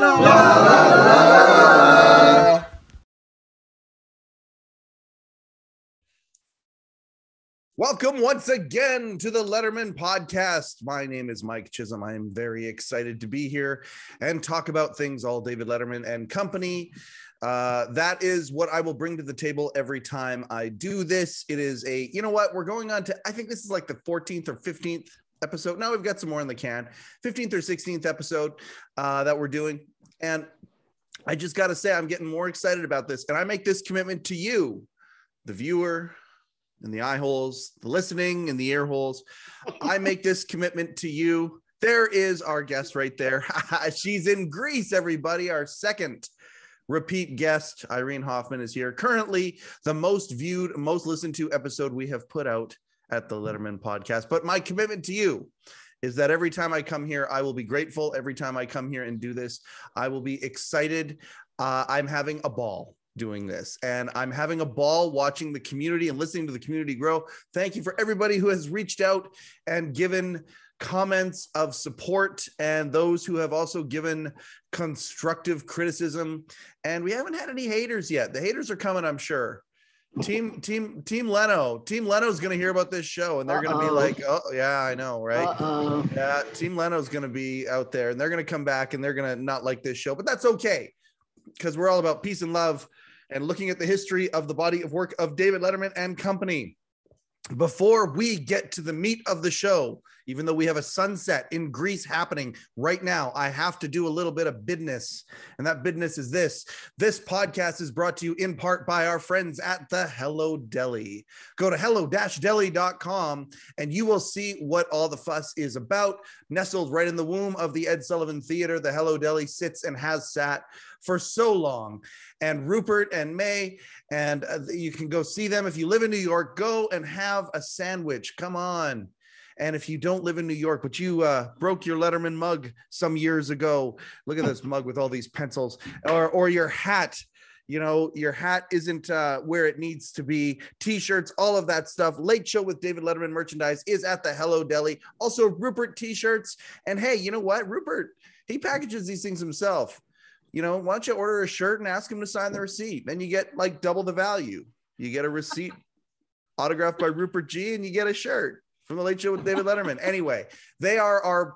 La, la, la, la. Welcome once again to the Letterman Podcast. My name is Mike Chisholm. I am very excited to be here and talk about things all David Letterman and Company. That is what I will bring to the table every time I do this. It is you know what, we're going on to, I think this is like the 14th or 15th episode. Now we've got some more in the can, 15th or 16th episode that we're doing. And I just got to say, I'm getting more excited about this. And I make this commitment to you, the viewer, in the eye holes, the listening in the ear holes. I make this commitment to you. There is our guest right there. She's in Greece, everybody. Our second repeat guest, Irene Hoffman, is here. Currently, the most viewed, most listened to episode we have put out at the Letterman Podcast. But my commitment to you is that every time I come here, I will be grateful. Every time I come here and do this, I will be excited. I'm having a ball doing this, and I'm having a ball watching the community and listening to the community grow. Thank you for everybody who has reached out and given comments of support, and those who have also given constructive criticism. And we haven't had any haters yet. The haters are coming, I'm sure. Team Leno. Team Leno's going to hear about this show, and they're going to be like, "Oh yeah, I know, right?" Yeah, Team Leno's going to be out there, and they're going to come back, and they're going to not like this show, but that's okay, because we're all about peace and love and looking at the history of the body of work of David Letterman and Company. Before we get to the meat of the show, even though we have a sunset in Greece happening right now, I have to do a little bit of business. And that business is this. This podcast is brought to you in part by our friends at the Hello Deli. Go to hello-deli.com and you will see what all the fuss is about. Nestled right in the womb of the Ed Sullivan Theater, the Hello Deli sits and has sat for so long. And Rupert and May, and you can go see them. If you live in New York, go and have a sandwich. Come on. And if you don't live in New York, but you broke your Letterman mug some years ago, look at this mug with all these pencils, or your hat, you know, your hat isn't where it needs to be. T-shirts, all of that stuff. Late Show with David Letterman merchandise is at the Hello Deli. Also Rupert t-shirts. And hey, you know what? Rupert, he packages these things himself. You know, why don't you order a shirt and ask him to sign the receipt? Then you get like double the value. You get a receipt autographed by Rupert Jee, and you get a shirt from the Late Show with David Letterman. Anyway, they are our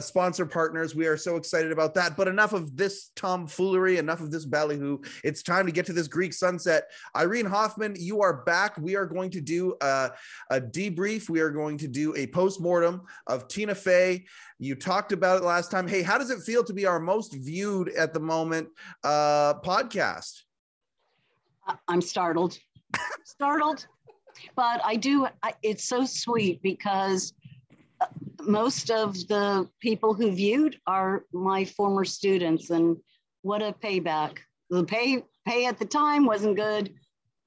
sponsor partners. We are so excited about that. But enough of this tomfoolery, enough of this ballyhoo. It's time to get to this Greek sunset. Irene Hoffman, you are back. We are going to do a debrief. We are going to do a post-mortem of Tina Fey. You talked about it last time. Hey, how does it feel to be our most viewed at the moment podcast? I'm startled. But it's so sweet because most of the people who viewed are my former students, and what a payback. The pay at the time wasn't good.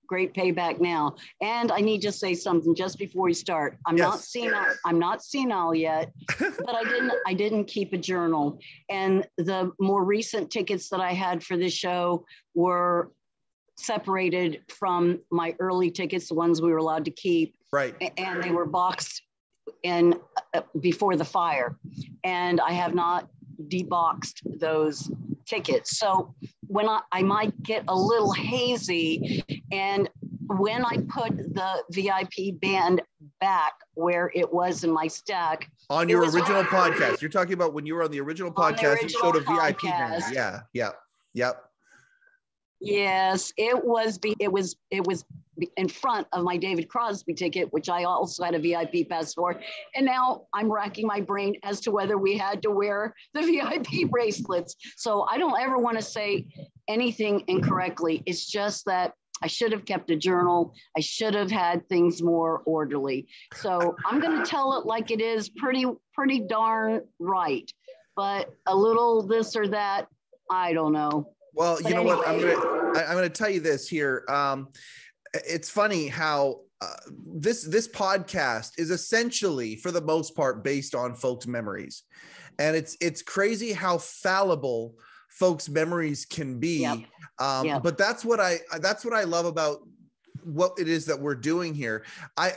Great payback now. And I need to say something just before we start. I'm not senile yet, but I didn't keep a journal. And the more recent tickets that I had for this show were separated from my early tickets, the ones we were allowed to keep. Right. And they were boxed in before the fire. And I have not deboxed those tickets. So when I might get a little hazy, and when I put the VIP band back where it was in my stack. On your original podcast. You're talking about when you were on the original podcast, you showed a VIP band. Yeah. Yes, it was in front of my David Crosby ticket, which I also had a VIP pass for. And now I'm racking my brain as to whether we had to wear the VIP bracelets. So I don't ever want to say anything incorrectly. It's just that I should have kept a journal. I should have had things more orderly. So I'm going to tell it like it is, pretty darn right. But a little this or that, I don't know. Well, you know what? I'm going to tell you this here. It's funny how this podcast is essentially, for the most part, based on folks' memories, and it's crazy how fallible folks' memories can be. Yep. But that's what I love about what it is that we're doing here.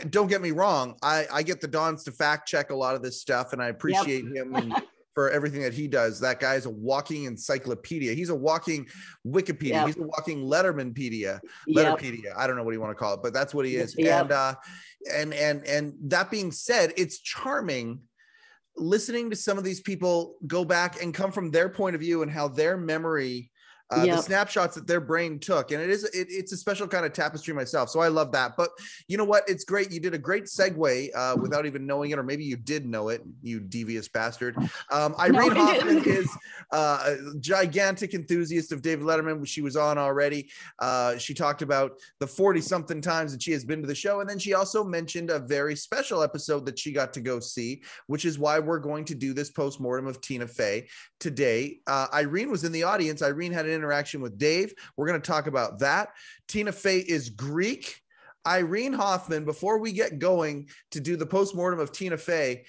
Don't get me wrong. I get the Dons to fact check a lot of this stuff, and I appreciate him and for everything that he does. That guy is a walking encyclopedia. He's a walking Wikipedia. Yep. He's a walking Lettermanpedia. Yep. Letterpedia. I don't know what you want to call it, but that's what he is. Yep. And that being said, it's charming listening to some of these people go back and come from their point of view and how their memory, the snapshots that their brain took. And it's a special kind of tapestry myself. So I love that. But you know what? It's great. You did a great segue without even knowing it, or maybe you did know it, you devious bastard. Irene Hoffman is a gigantic enthusiast of David Letterman. She was on already. She talked about the 40-something times that she has been to the show. And then she also mentioned a very special episode that she got to go see, which is why we're going to do this postmortem of Tina Fey today. Irene was in the audience. Irene had an interaction with Dave. We're going to talk about that. Tina Fey is Greek. Irene Hoffman, before we get going to do the postmortem of Tina Fey,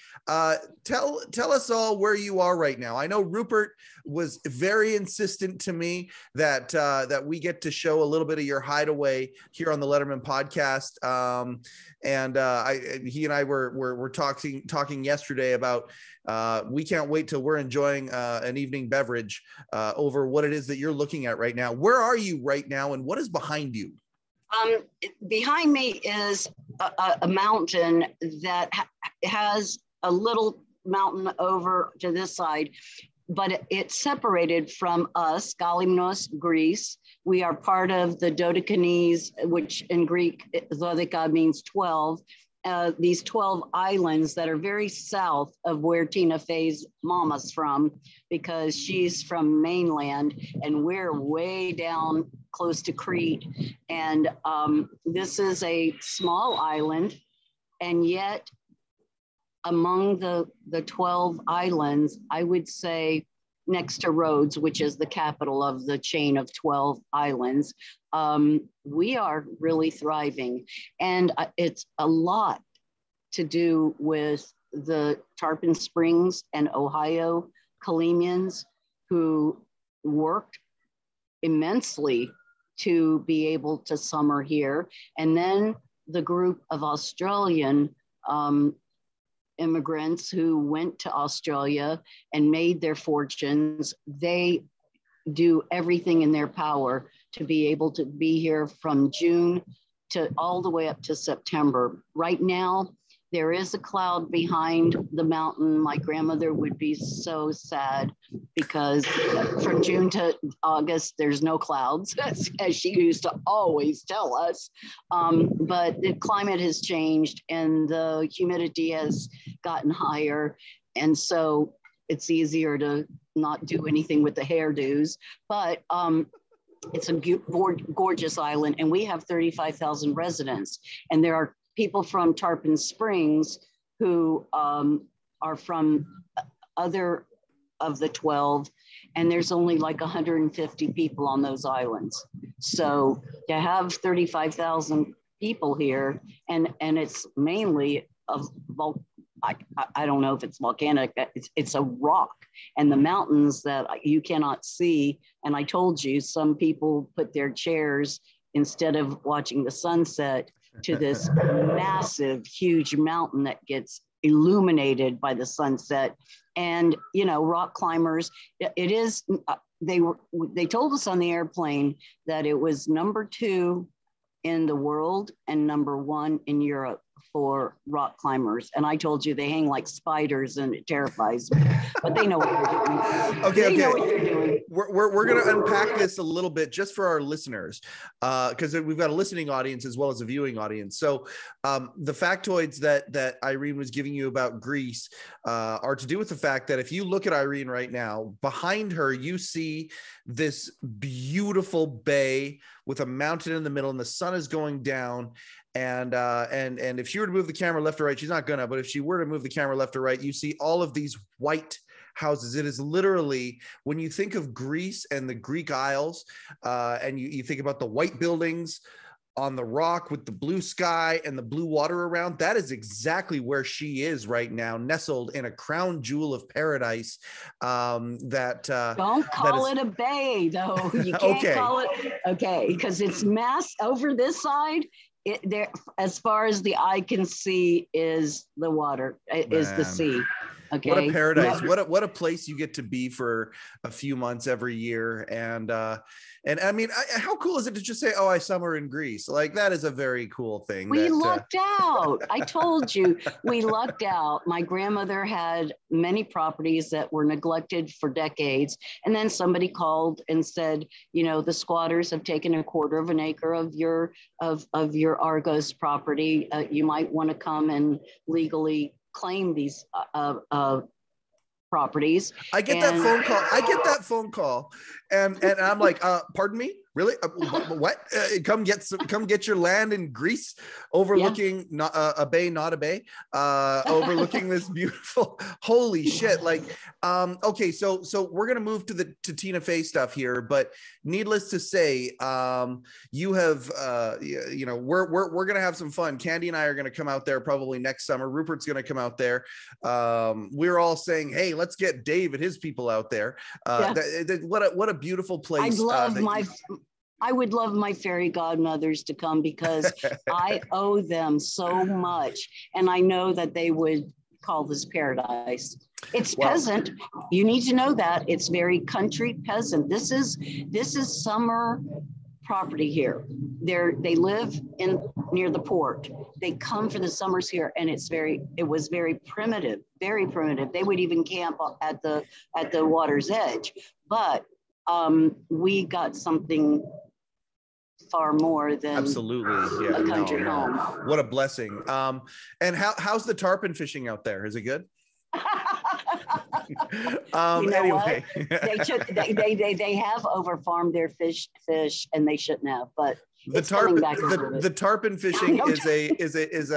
tell us all where you are right now. I know Rupert was very insistent to me that we get to show a little bit of your hideaway here on the Letterman podcast. He and I were talking yesterday about we can't wait till we're enjoying an evening beverage over what it is that you're looking at right now. Where are you right now, and what is behind you? Behind me is a mountain that has a little mountain over to this side, but it's separated from us, Galimnos, Greece. We are part of the Dodecanese, which in Greek, Dodeka means 12. These 12 islands that are very south of where Tina Fey's mama's from, because she's from mainland and we're way down close to Crete. And this is a small island, and yet among the 12 islands, I would say next to Rhodes, which is the capital of the chain of 12 islands, we are really thriving. And it's a lot to do with the Tarpon Springs and Ohio Kalemians who worked immensely to be able to summer here. And then the group of Australian immigrants who went to Australia and made their fortunes, they do everything in their power to be able to be here from June to all the way up to September. Right now, there is a cloud behind the mountain. My grandmother would be so sad because from June to August, there's no clouds, as she used to always tell us. But the climate has changed and the humidity has gotten higher. And so it's easier to not do anything with the hairdos. But it's a gorgeous island, and we have 35,000 residents. And there are people from Tarpon Springs who are from other of the 12, and there's only like 150 people on those islands. So to have 35,000 people here, and it's mainly I don't know if it's volcanic, it's a rock, and the mountains that you cannot see. And I told you, some people put their chairs, instead of watching the sunset, to this massive, huge mountain that gets illuminated by the sunset. And, you know, rock climbers, it is, they told us on the airplane that it was #2 in the world and #1 in Europe for rock climbers. And I told you they hang like spiders and it terrifies me, but they know what they're doing. Okay. Know what they're doing. We're going to unpack this a little bit just for our listeners, because we've got a listening audience as well as a viewing audience. So the factoids that Irene was giving you about Greece are to do with the fact that if you look at Irene right now, behind her, you see this beautiful bay with a mountain in the middle, and the sun is going down. And if she were to move the camera left or right, she's not gonna, but if she were to move the camera left or right, you see all of these white houses. It is literally, when you think of Greece and the Greek Isles, and you think about the white buildings on the rock with the blue sky and the blue water around, that is exactly where she is right now, nestled in a crown jewel of paradise. Don't call it a bay, though. You can't call it, because it's mass over this side. There, as far as the eye can see, is the water, is the sea. Okay. What a paradise. What a place you get to be for a few months every year. And I mean, how cool is it to just say, oh, I summer in Greece? Like, that is a very cool thing. We lucked out. I told you, we lucked out. My grandmother had many properties that were neglected for decades. And then somebody called and said, you know, the squatters have taken a quarter of an acre of your Argos property. You might want to come and legally claim these properties. I get that phone call. And I'm like, pardon me? Really? What? Come get your land in Greece, overlooking not a bay, overlooking this beautiful. Holy shit! Like, okay, so we're gonna move to Tina Fey stuff here, but needless to say, you have, you know, we're gonna have some fun. Candy and I are gonna come out there probably next summer. Rupert's gonna come out there. We're all saying, hey, let's get Dave and his people out there. What a beautiful place. I would love my fairy godmothers to come because I owe them so much. And I know that they would call this paradise. It's peasant. You need to know that. It's very country peasant. This is summer property here. They live near the port. They come for the summers here, and it was very primitive, very primitive. They would even camp at the water's edge. But we got something far more than absolutely a country home. What a blessing. And how's the tarpon fishing out there? Is it good? Anyway, they have overfarmed their fish, and they shouldn't have. But the tarpon fishing is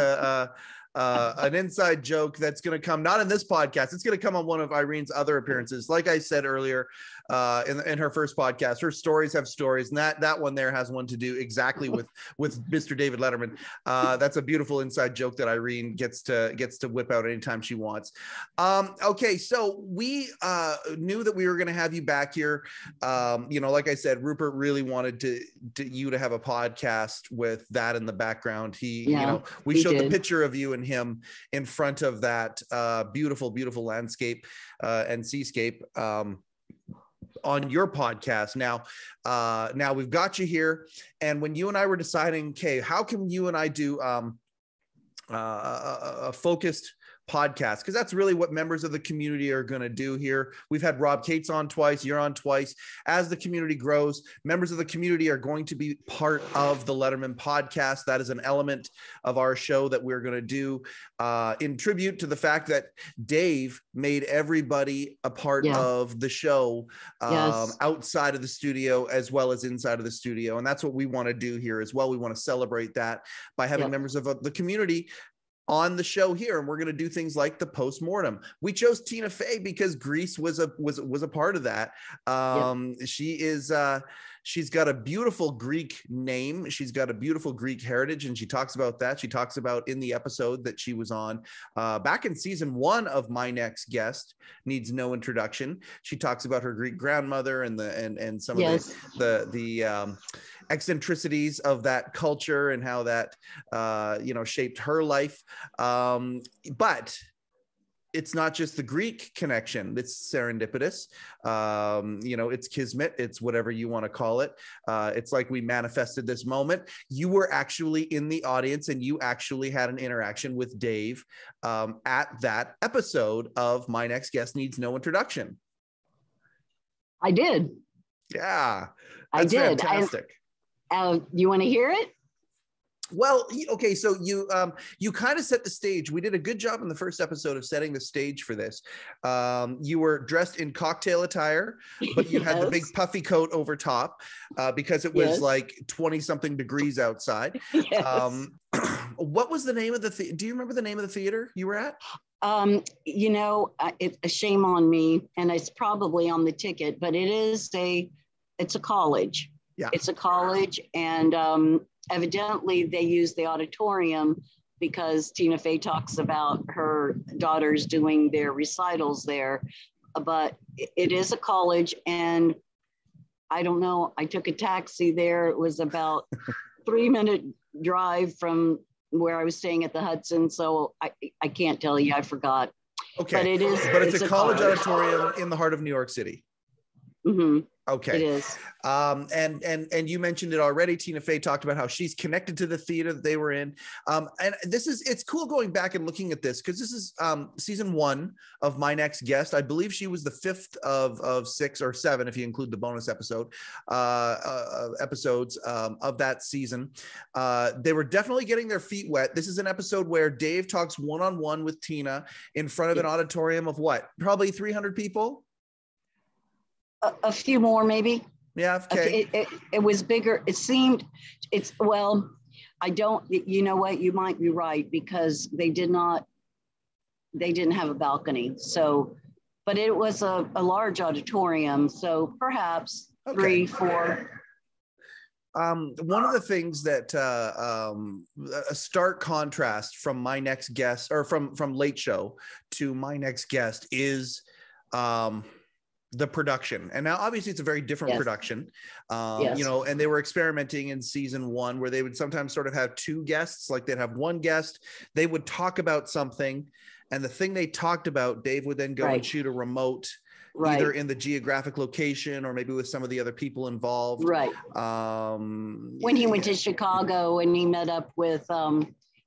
an inside joke that's going to come not in this podcast. It's going to come on one of Irene's other appearances. Like I said earlier, in her first podcast, her stories have stories, and that one there has one to do exactly with Mr. David Letterman. That's a beautiful inside joke that Irene gets to whip out anytime she wants. Okay, so we knew that we were going to have you back here. You know, like I said, Rupert really wanted you to have a podcast with that in the background. You know, we showed the picture of you and him in front of that beautiful landscape and seascape on your podcast. Now we've got you here, and when you and I were deciding, okay, how can you and I do a focused podcast, because that's really what members of the community are going to do here. We've had Rob Cates on twice, you're on twice. As the community grows, members of the community are going to be part of the Letterman podcast. That is an element of our show that we're going to do in tribute to the fact that Dave made everybody a part of the show, outside of the studio as well as inside of the studio. And that's what we want to do here as well. We want to celebrate that by having members of the community on the show here, and we're going to do things like the post-mortem. We chose Tina Fey because Greece was a part of that. She's got a beautiful Greek name. She's got a beautiful Greek heritage, and she talks about that. She talks about in the episode that she was on back in season 1 of My Next Guest Needs No Introduction. She talks about her Greek grandmother and some of the eccentricities of that culture and how that shaped her life. But it's not just the Greek connection. It's serendipitous. It's kismet. It's whatever you want to call it. It's like we manifested this moment. You were actually in the audience, and you actually had an interaction with Dave at that episode of My Next Guest Needs No Introduction. I did. Yeah, that's fantastic. You want to hear it? Well, okay, so you kind of set the stage. We did a good job in the first episode of setting the stage for this. You were dressed in cocktail attire, but you had the big puffy coat over top because it was like 20-something degrees outside. What was the name of the do you remember the name of the theater you were at? It's a shame on me, and it's probably on the ticket, but it's a college. Yeah, it's a college, and evidently they use the auditorium because Tina Fey talks about her daughters doing their recitals there. But it is a college, and I don't know, I took a taxi there. It was about 3-minute drive from where I was staying at the Hudson. So I can't tell you, I forgot. Okay. But it is. But it's a college auditorium in the heart of New York City. Mm-hmm. Okay. It is. And you mentioned it already. Tina Fey talked about how she's connected to the theater that they were in. And it's cool going back and looking at this, because this is season 1 of My Next Guest. I believe she was the 5th of 6 or 7, if you include the bonus episodes of that season. They were definitely getting their feet wet. This is an episode where Dave talks one-on-one with Tina in front of an auditorium of what? Probably 300 people? A few more, maybe. Yeah. Okay. It was bigger. It seemed. I don't. You know what? You might be right, because they didn't have a balcony. So, but it was a large auditorium. So perhaps 3, 4. One of the things that a stark contrast from My Next Guest, or from Late Show to My Next Guest, is the production. And now obviously it's a very different production, you know, and they were experimenting in season 1 where they would sometimes sort of have 2 guests. Like they'd have one guest, they would talk about something, and the thing they talked about, Dave would then go and shoot a remote, either in the geographic location or maybe with some of the other people involved. When he went to Chicago and he met up with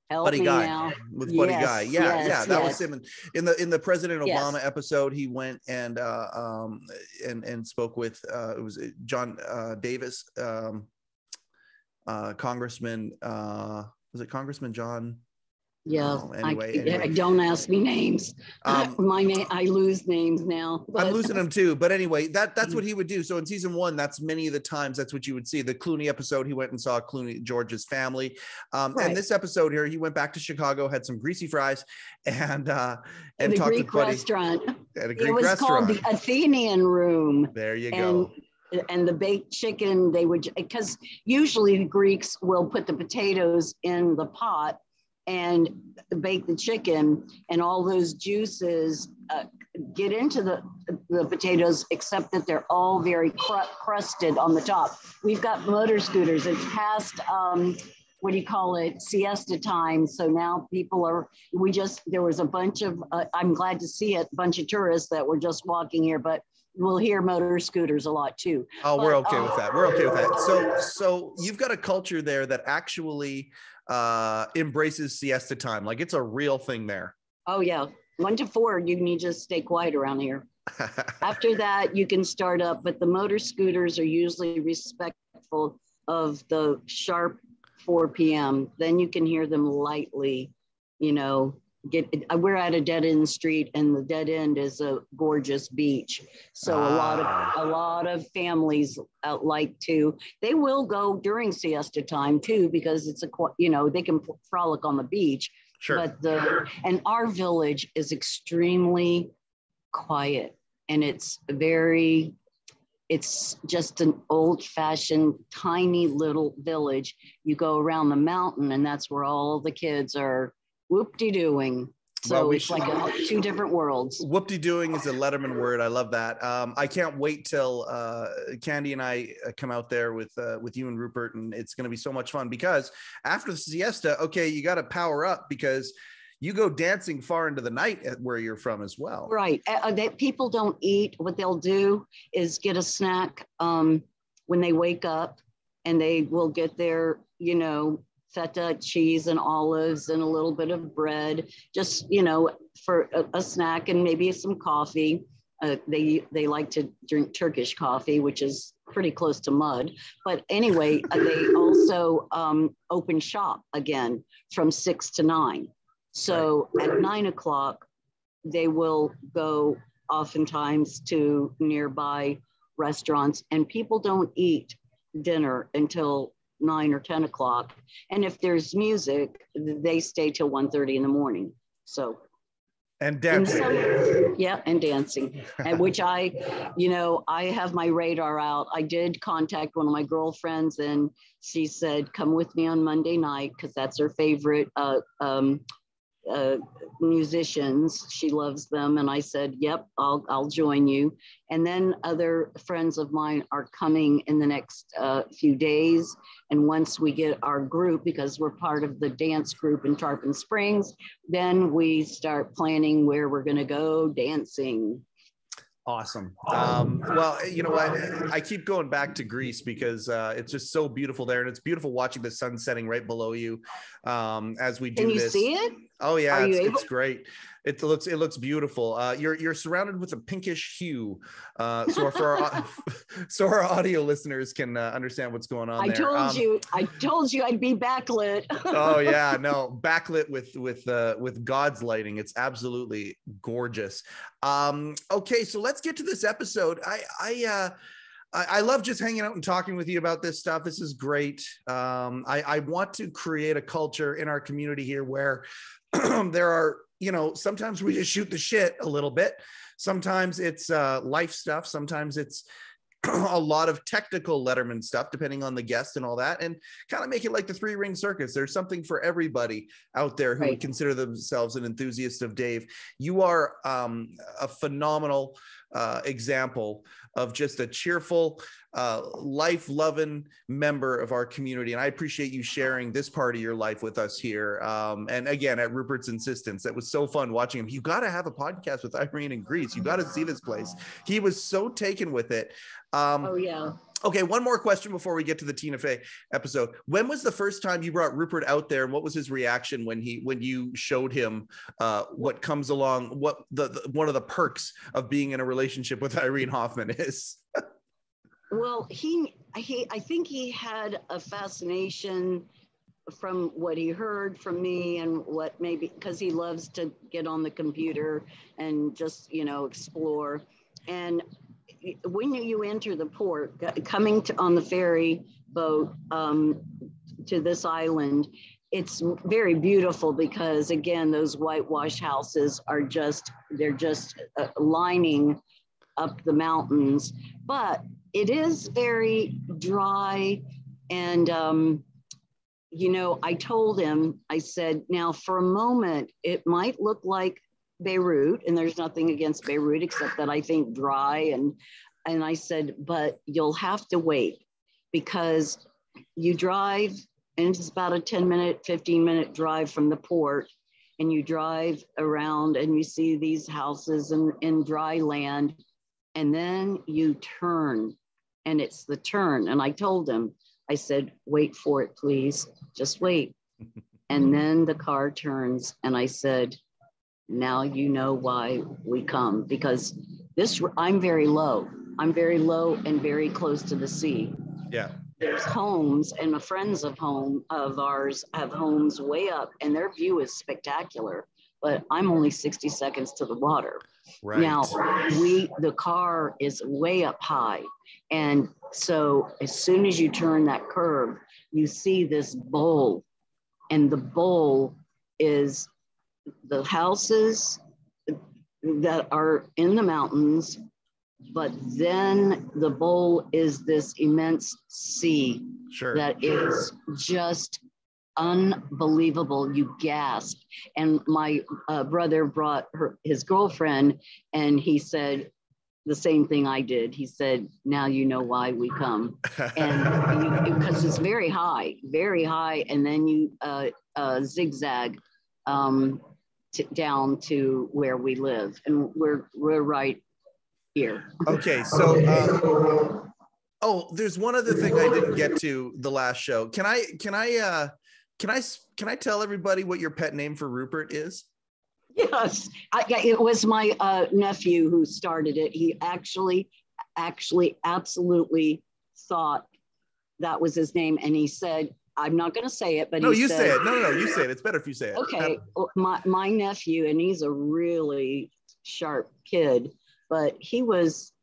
Buddy Guy. That was him. In the President Obama episode, he went and spoke with it was John Davis, Congressman. Was it Congressman John? Yeah. Anyway. Don't ask me names. I lose names now. But I'm losing them too. But anyway, that's what he would do. So in season 1, that's many of the times that's what you would see. The Clooney episode, he went and saw George's family. And this episode here, he went back to Chicago, had some greasy fries, and talked Greek with Buddy restaurant. At a Greek it was restaurant. Called the Athenian Room. There you go. And the baked chicken, they would, because usually the Greeks will put the potatoes in the pot and bake the chicken, and all those juices get into the potatoes, except that they're all very crusted on the top. We've got motor scooters. It's past, siesta time. So now people there was a bunch of, I'm glad to see it, a bunch of tourists that were just walking here, but we'll hear motor scooters a lot too. Oh, we're okay with that. We're okay with that. So you've got a culture there that actually embraces siesta time. Like it's a real thing there. Oh yeah. 1 to 4, you need to stay quiet around here. After that, you can start up, but the motor scooters are usually respectful of the sharp 4 p.m. Then you can hear them lightly, we're at a dead end street, and the dead end is a gorgeous beach. So a lot of families like to, they will go during siesta time too, because it's they can frolic on the beach. Sure. But our village is extremely quiet, and it's just an old-fashioned tiny little village. You go around the mountain, and that's where all the kids are whoop-de-doing. So it's like 2 different worlds. Whoop-de-doing is a Letterman word. I love that. I can't wait till Candy and I come out there with you and Rupert, and it's going to be so much fun, because after the siesta, okay, you got to power up, because you go dancing far into the night at where you're from as well. Right. People don't eat. What they'll do is get a snack when they wake up, and they will get their, feta, cheese, and olives, and a little bit of bread, just, for a snack, and maybe some coffee. They like to drink Turkish coffee, which is pretty close to mud. But anyway, they also open shop again from 6 to 9. So at 9 o'clock, they will go oftentimes to nearby restaurants, and people don't eat dinner until 9 or 10 o'clock. And if there's music, they stay till 1:30 in the morning. So. And dancing. And dancing. And which I have my radar out. I did contact one of my girlfriends, and she said, come with me on Monday night, because that's her favorite musicians. She loves them. And I said, yep, I'll join you. And then other friends of mine are coming in the next few days. And once we get our group, because we're part of the dance group in Tarpon Springs, then we start planning where we're going to go dancing. Awesome. Well, you know what? I keep going back to Greece because it's just so beautiful there, and it's beautiful watching the sun setting right below you as we do this. Can you see it? Oh yeah, it's great. It looks beautiful. You're surrounded with a pinkish hue, so our audio listeners can understand what's going on. I told you I'd be backlit. Oh yeah, no, backlit with God's lighting. It's absolutely gorgeous. Okay, so let's get to this episode. I love just hanging out and talking with you about this stuff. This is great. I want to create a culture in our community here where there are, sometimes we just shoot the shit a little bit. Sometimes it's life stuff. Sometimes it's a lot of technical Letterman stuff, depending on the guest and all that, and kind of make it like the 3-ring circus. There's something for everybody out there who would consider themselves an enthusiast of Dave. You are a phenomenal example of just a cheerful, life-loving member of our community. And I appreciate you sharing this part of your life with us here. And again, at Rupert's insistence, that was so fun watching him. You got to have a podcast with Irene in Greece. You got to see this place. He was so taken with it. Oh yeah. Okay, one more question before we get to the Tina Fey episode. When was the first time you brought Rupert out there, and what was his reaction when you showed him what comes along, what one of the perks of being in a relationship with Irene Hoffman is? Well, I think he had a fascination from what he heard from me, and what maybe because he loves to get on the computer and just explore. And when you enter the port, coming on the ferry boat to this island, it's very beautiful because, again, those whitewash houses are just lining up the mountains. But it is very dry. And, I told him, I said, now for a moment, it might look like Beirut, and there's nothing against Beirut except that I think dry, and I said, but you'll have to wait, because you drive, and it's about a 15-minute drive from the port, and you drive around and you see these houses in dry land, and then you turn, and it's the turn. And I told him, I said, wait for it, please, just wait. And then the car turns, and I said, now you know why we come, because I'm very low and very close to the sea. Yeah. There's homes, and friends of ours have homes way up, and their view is spectacular, but I'm only 60 seconds to the water. Right. Now the car is way up high. And so as soon as you turn that curve, you see this bowl, and the bowl is the houses that are in the mountains, but then the bowl is this immense sea. Sure. That is just unbelievable. You gasp. And my brother brought his girlfriend, and he said the same thing I did. He said, now you know why we come. And because it's very high, and then you zigzag down to where we live, and we're right here. Okay, so there's one other thing I didn't get to the last show. Can I tell everybody what your pet name for Rupert is? Yes, it was my nephew who started it. He actually absolutely thought that was his name, and he said, I'm not going to say it, but no, you say it. No, you say it. It's better if you say it. Okay, my nephew, and he's a really sharp kid, but he was,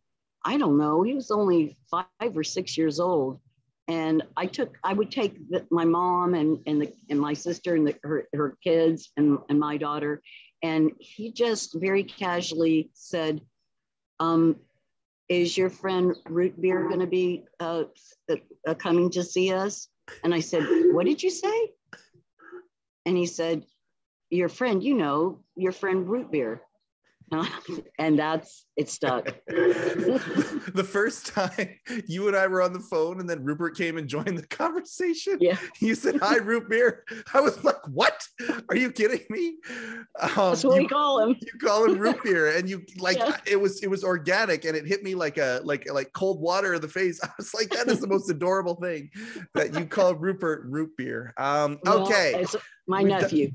I don't know, he was only 5 or 6 years old, and I would take my mom and my sister and her kids and my daughter, and he just very casually said, "Is your friend Root Beer going to be coming to see us?" And I said, "What did you say?" And he said, your friend, your friend Root Beer. And it stuck. The first time you and I were on the phone and then Rupert came and joined the conversation. Yeah. You said, "Hi, Root Beer." I was like, "What? Are you kidding me?" That's what we call him. You call him Root Beer, and you like, Yeah. it was organic, and it hit me like cold water in the face. I was like, that is the most adorable thing, that you call Rupert Root Beer. Okay. It's my nephew.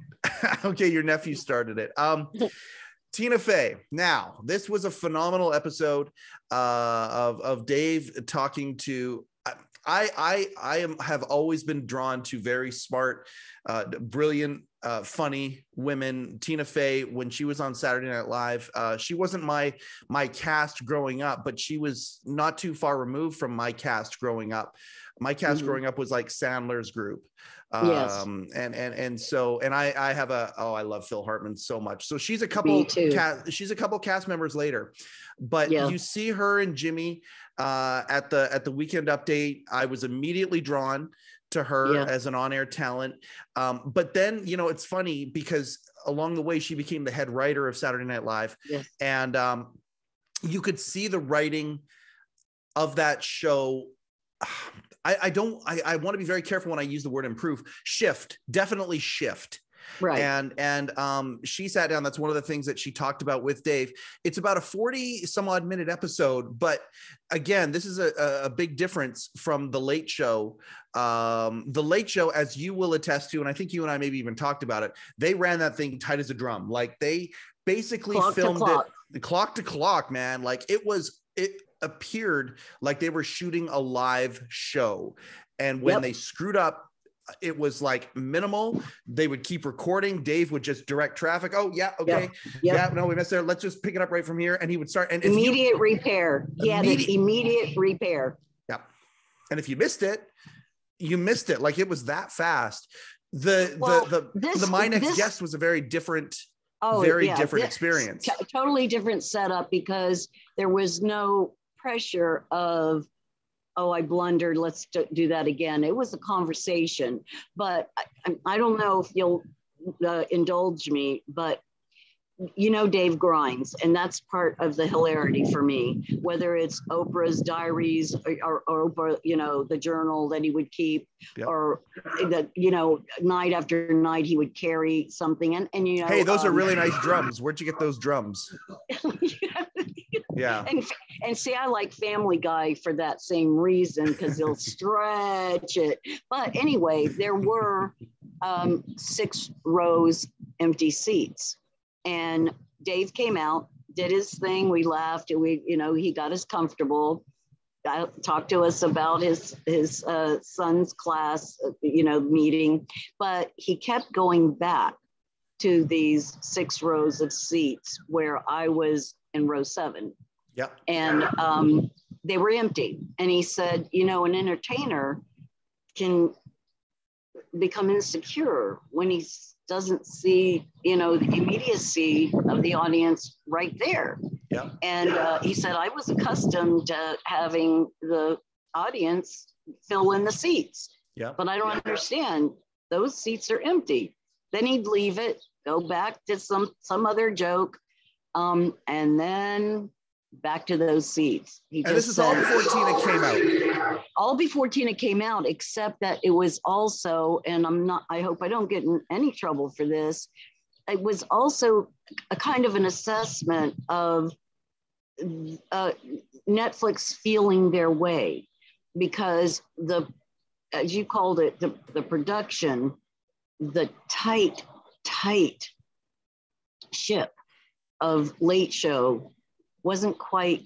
Okay, your nephew started it. Tina Fey. Now, this was a phenomenal episode of Dave talking to. Have always been drawn to very smart, brilliant, funny women. Tina Fey, when she was on Saturday Night Live, she wasn't my cast growing up, but she was not too far removed from my cast growing up. My cast growing up was like Sandler's group. Yes. And I love Phil Hartman so much. So she's a couple cast members later, but you see her and Jimmy at the Weekend Update. I was immediately drawn to her as an on-air talent. But then, it's funny because along the way, she became the head writer of Saturday Night Live. Yes. And you could see the writing of that show. I want to be very careful when I use the word improve. Definitely shift. Right. And she sat down. That's one of the things that she talked about with Dave. It's about a 40 some odd minute episode. But again, this is a big difference from The Late Show. The Late Show, as you will attest to, and I think you and I maybe even talked about it, they ran that thing tight as a drum. Like they basically filmed it clock to clock, man. Like it appeared like they were shooting a live show. And when they screwed up, it was like minimal. They would keep recording. Dave would just direct traffic. Oh yeah. Okay. Yeah. No, we missed there. Let's just pick it up right from here. And he would start and immediate repair. Yeah. Immediate repair. Yeah. And if you missed it, you missed it. Like it was that fast. My Next Guest was a very different, different experience. Totally different setup because there was no pressure of, oh, I blundered, let's do that again. It was a conversation, but I don't know if you'll indulge me, but Dave grinds, and that's part of the hilarity for me, whether it's Oprah's diaries or Oprah, the journal that he would keep, or that, night after night he would carry something. And hey, those are really nice drums. Where'd you get those drums? Yeah. And see, I like Family Guy for that same reason, because he'll stretch it. But anyway, there were 6 rows empty seats. And Dave came out, did his thing. We laughed. He got us comfortable. Talked to us about his son's class, meeting. But he kept going back to these 6 rows of seats where I was in row 7. Yep. And they were empty. And he said, an entertainer can become insecure when he doesn't see, the immediacy of the audience right there. Yeah. And he said, I was accustomed to having the audience fill in the seats. Yeah. But I don't understand. Those seats are empty. Then he'd leave it, go back to some other joke, and then back to those seats. And this is all before Tina came out. All before Tina came out, except that it was also, and I hope I don't get in any trouble for this, it was also a kind of an assessment of Netflix feeling their way, because as you called it, the production, the tight ship of Late Show wasn't quite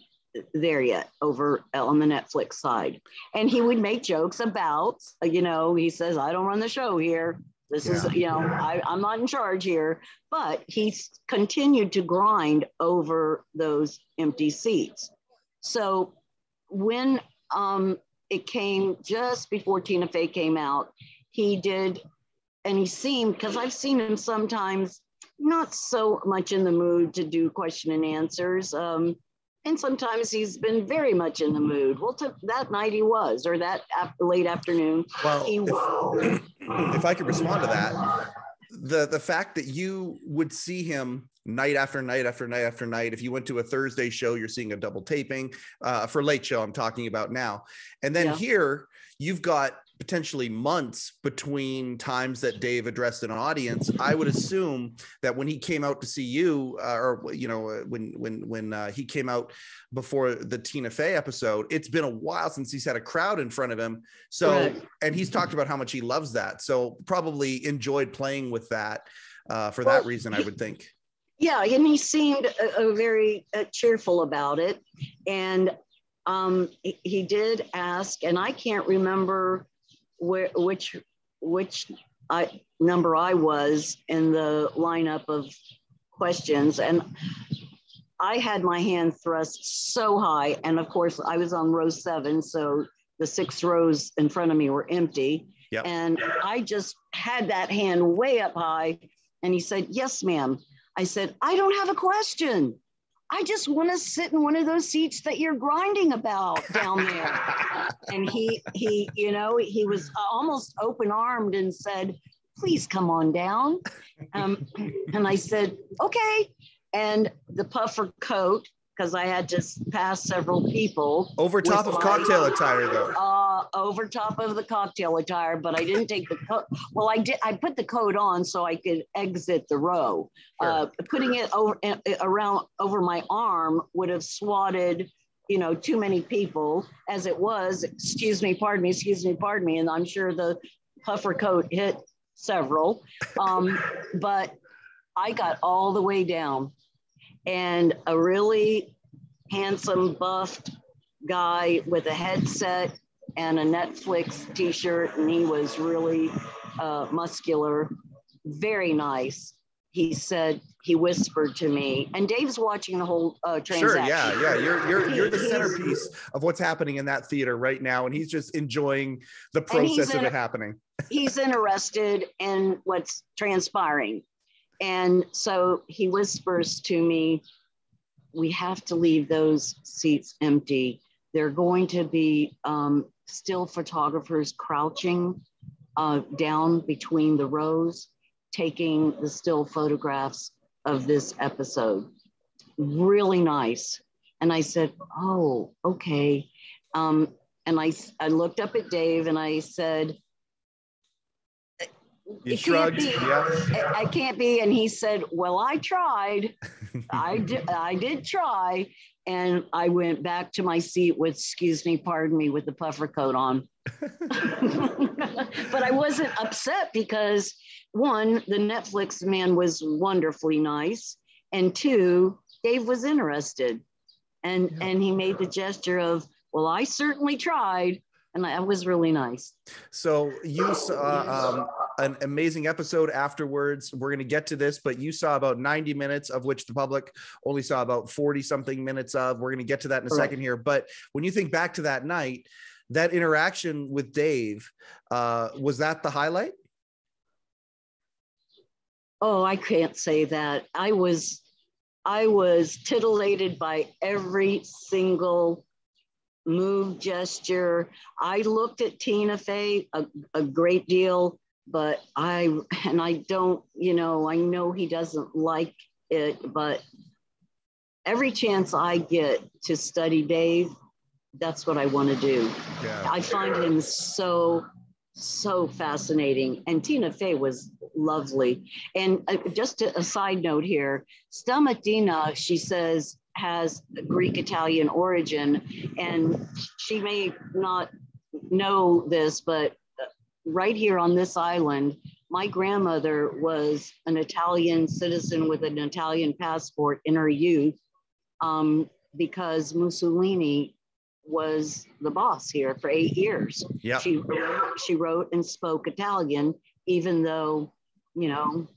there yet over on the Netflix side. And he would make jokes about, he says, I don't run the show here. This is, I'm not in charge here. But he continued to grind over those empty seats. So when it came just before Tina Fey came out, he did, and he seemed, because I've seen him sometimes not so much in the mood to do question and answers. And sometimes he's been very much in the mood. Well, that night he was, or that late afternoon. Well, if I could respond to that, the fact that you would see him night after night after night after night. If you went to a Thursday show, you're seeing a double taping for Late Show I'm talking about now. And then here you've got potentially months between times that Dave addressed an audience. I would assume that when he came out to see you, when he came out before the Tina Fey episode, it's been a while since he's had a crowd in front of him. So, and he's talked about how much he loves that. So probably enjoyed playing with that for that reason, I would think. Yeah, and he seemed very cheerful about it. And he did ask, and I can't remember which number I was in the lineup of questions, and I had my hand thrust so high, and of course I was on row 7, so the 6 rows in front of me were empty. Yep. And I just had that hand way up high, and he said, "Yes, ma'am." I said, "I don't have a question. I just want to sit in one of those seats that you're grinding about down there." And he was almost open-armed and said, "Please come on down." And I said, "Okay." And the puffer coat, because I had to pass several people. Over top of cocktail attire, though. Over top of the cocktail attire, but I didn't take the coat. Well, I did. I put the coat on so I could exit the row. Sure. Putting it over my arm would have swatted, too many people. As it was, excuse me, pardon me, and I'm sure the puffer coat hit several. But I got all the way down, and a really handsome, buffed guy with a headset and a Netflix t-shirt, and he was really muscular, very nice. He said, he whispered to me, and Dave's watching the whole transaction. Sure, yeah. You're the centerpiece of what's happening in that theater right now, and he's just enjoying the process of it happening. He's interested in what's transpiring. And so he whispers to me, "We have to leave those seats empty. They're going to be still photographers crouching down between the rows, taking the still photographs of this episode. Really nice." And I said, "Oh, okay." And I looked up at Dave and I said, "You shrugged." I can't be. And he said, "Well, I tried." I did try. And I went back to my seat with, excuse me, pardon me, with the puffer coat on. But I wasn't upset because, one, the Netflix man was wonderfully nice. And 2, Dave was interested. And he made the gesture of, "Well, I certainly tried." And that was really nice. So you saw an amazing episode afterwards. We're going to get to this, but you saw about 90 minutes of which the public only saw about 40 something minutes of. We're going to get to that in a second here. But when you think back to that night, that interaction with Dave, was that the highlight? Oh, I can't say that. I was titillated by every single move, gesture. I looked at Tina Fey a great deal, but I don't, I know he doesn't like it, but every chance I get to study Dave, that's what I want to do. Yeah. I find him so fascinating. And Tina Fey was lovely. And just a side note here, Stamatina, she says, has Greek Italian origin, and she may not know this, but right here on this island, my grandmother was an Italian citizen with an Italian passport in her youth, because Mussolini was the boss here for 8 years. Yep. She wrote and spoke Italian, even though,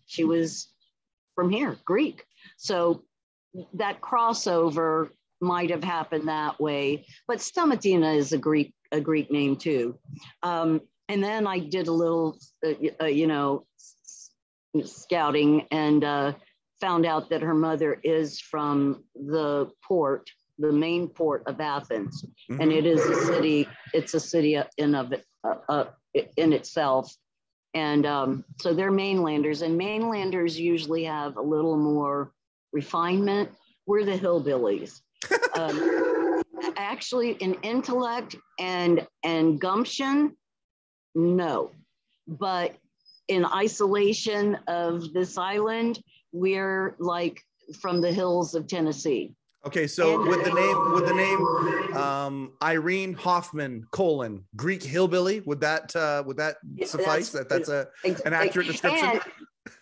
she was from here, Greek. So that crossover might have happened that way, but Stamatina is a Greek name too. And then I did a little, scouting and found out that her mother is from the main port of Athens, mm-hmm. And it is a city. It's a city in itself, And so they're mainlanders, and mainlanders usually have a little more refinement. We're the hillbillies. Actually, in intellect and gumption, no. But in isolation of this island, we're like from the hills of Tennessee. Okay, so with the name Irene Hoffman, Greek hillbilly, would that suffice? That's an accurate description.